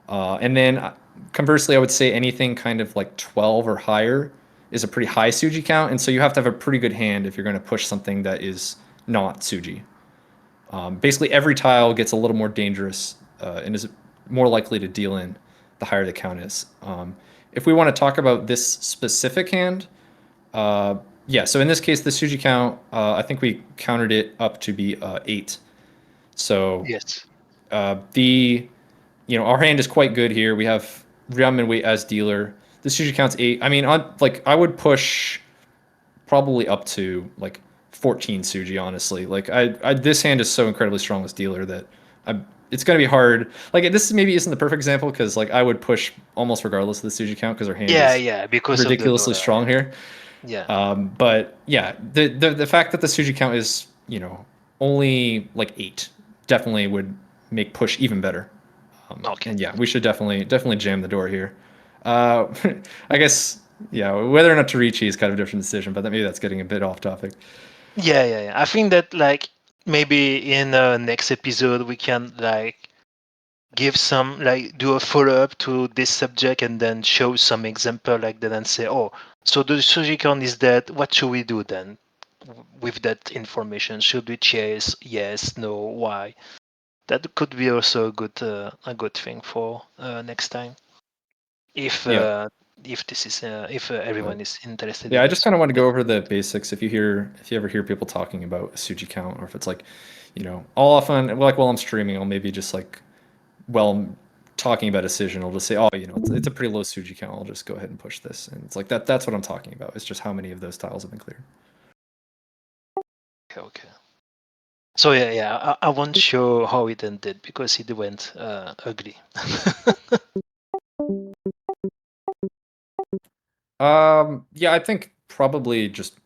And then conversely, I would say anything kind of like 12 or higher is a pretty high Suji count. And so you have to have a pretty good hand if you're going to push something that is not Suji. Basically, every tile gets a little more dangerous and is more likely to deal in the higher the count is. If we want to talk about this specific hand, yeah, so in this case, the Suji count, I think we counted it up to be 8. So yes, our hand is quite good here. We have Ryamen Wei as dealer. The Suji count's 8. I mean, I would push probably up to like 14 Suji, honestly. Like this hand is so incredibly strong as dealer that it's going to be hard. Like this maybe isn't the perfect example because like I would push almost regardless of the Suji count because our hand is because ridiculously strong here. Yeah. But yeah, the fact that the Suji count is only like 8 definitely would make push even better. Okay. And yeah, we should definitely jam the door here. I guess whether or not to Riichi is kind of a different decision, but maybe that's getting a bit off topic. Yeah. I think that like maybe in the next episode we can like give some do a follow-up to this subject and then show some example like that and say, oh, so the Sujicon is that, what should we do then with that information? Should we chase? Yes, no, why? That could be also a good thing for next time, if this is if everyone is interested. Yeah, I just kind of want to go over the basics. If you ever hear people talking about Suji count, or if it's like, all often while I'm streaming, I'll maybe just like, I'm talking about a decision, I'll just say, oh, it's a pretty low Suji count. I'll just go ahead and push this, and it's like that's what I'm talking about. It's just how many of those tiles have been cleared. Okay. So I won't show how it ended because it went ugly. Yeah, I think probably just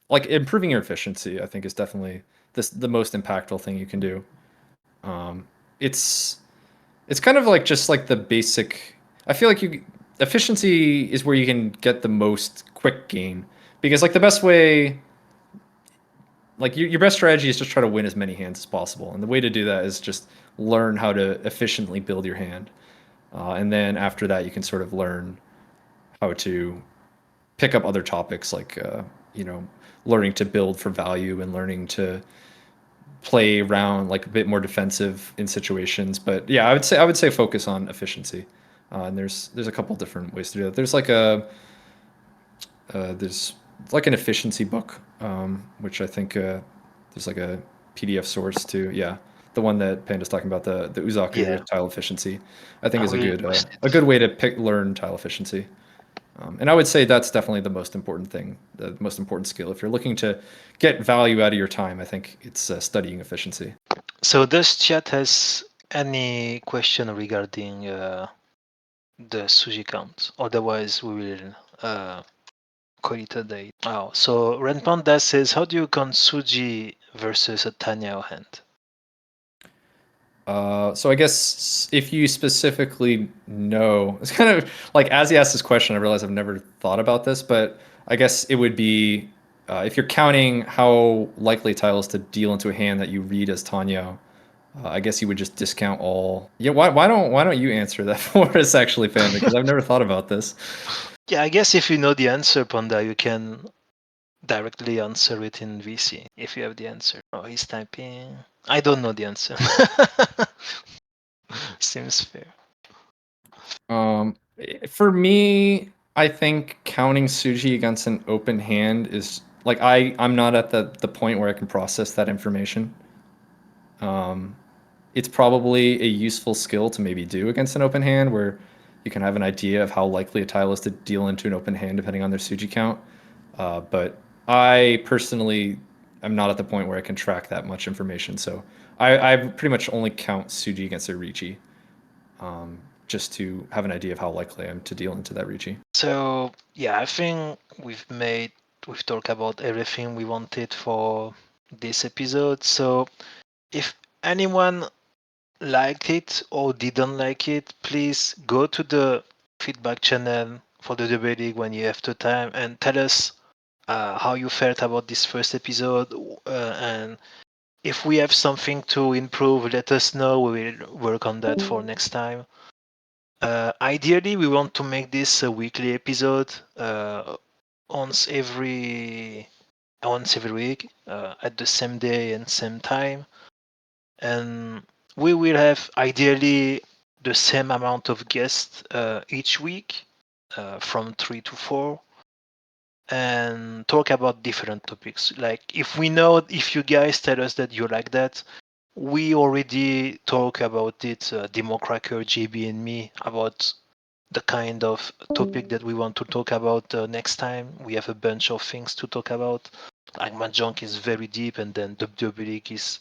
like improving your efficiency, I think is definitely the most impactful thing you can do. It's kind of like just like the basic. I feel like efficiency is where you can get the most quick gain, because like the best way, like your best strategy is just try to win as many hands as possible, and the way to do that is just learn how to efficiently build your hand, and then after that you can sort of learn how to pick up other topics like you know, learning to build for value and learning to play around like a bit more defensive in situations. But yeah, I would say focus on efficiency. And there's a couple different ways to do that. There's like a there's like an efficiency book, which I think there's like a PDF source to. Yeah, the one that Panda's talking about, the Uzaku Yeah. tile efficiency, I think I is will request a it. good way to learn tile efficiency. And I would say that's definitely the most important thing, the most important skill. If you're looking to get value out of your time, I think it's studying efficiency. So does chat has any question regarding the Suji count? Otherwise, we will call it a day. Oh, so Redpanda says, how do you count Suji versus a Tanya hand? So I guess if you specifically know, it's kind of like as he asked this question, I realize I've never thought about this, but I guess it would be if you're counting how likely tile is to deal into a hand that you read as Tanya. I guess you would just discount all. Yeah, why don't you answer that for us actually, Panda? Because I've never thought about this. Yeah, I guess if you know the answer, Panda, you can directly answer it in VC if you have the answer. Oh, he's typing. I don't know the answer. Seems fair. For me, I think counting Suji against an open hand is like I'm not at the point where I can process that information. It's probably a useful skill to maybe do against an open hand where you can have an idea of how likely a tile is to deal into an open hand depending on their Suji count. But I personally am not at the point where I can track that much information. So I pretty much only count Suji against a Riichi, just to have an idea of how likely I am to deal into that Riichi. So yeah, I think we've talked about everything we wanted for this episode. So if anyone liked it or didn't like it, please go to the feedback channel for the Double League when you have the time and tell us how you felt about this first episode. And if we have something to improve, let us know. We will work on that for next time. Ideally, we want to make this a weekly episode, once every week, at the same day and same time, and we will have ideally the same amount of guests each week, from 3 to 4, and talk about different topics. Like if you guys tell us that you like that, we already talk about it, DemoKracker, JB, and me, about the kind of topic that we want to talk about next time. We have a bunch of things to talk about. Like Mahjong is very deep, and then WWE is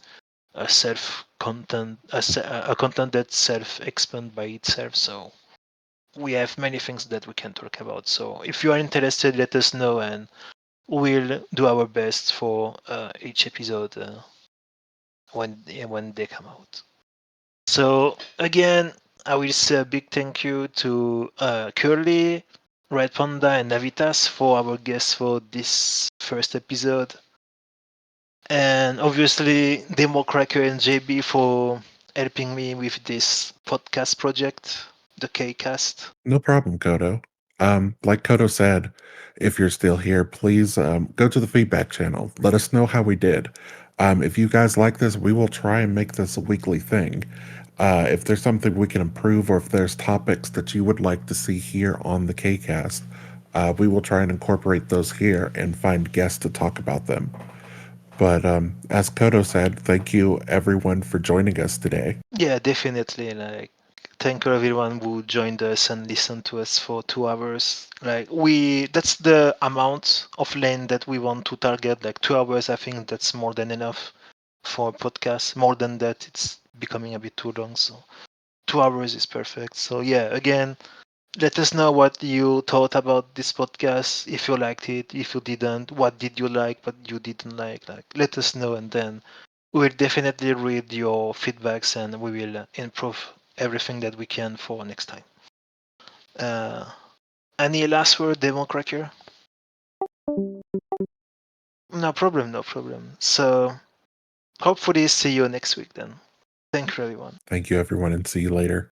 a self content, a content that self expand by itself. So we have many things that we can talk about. So if you are interested, let us know, and we'll do our best for each episode when they come out. So again, I will say a big thank you to Kurly, Red Panda, and Navitas for our guests for this first episode. And obviously, DemoKracker and JB for helping me with this podcast project, the Kcast. No problem, Kodo. Like Kodo said, if you're still here, please go to the feedback channel. Let us know how we did. If you guys like this, we will try and make this a weekly thing. If there's something we can improve, or if there's topics that you would like to see here on the Kcast, we will try and incorporate those here and find guests to talk about them. But as Kodo said, thank you everyone for joining us today. Yeah, definitely. Like, thank you everyone who joined us and listened to us for 2 hours. Like, that's the amount of lane that we want to target. Like 2 hours, I think that's more than enough for a podcast. More than that, it's becoming a bit too long. So 2 hours is perfect. So yeah, again, let us know what you thought about this podcast. If you liked it, if you didn't, what did you like, what you didn't like. Like, let us know, and then we will definitely read your feedbacks, and we will improve everything that we can for next time. Uh, any last word, DemoKracker? No problem, no problem. So hopefully see you next week then. Thank you, everyone. Thank you, everyone, and see you later.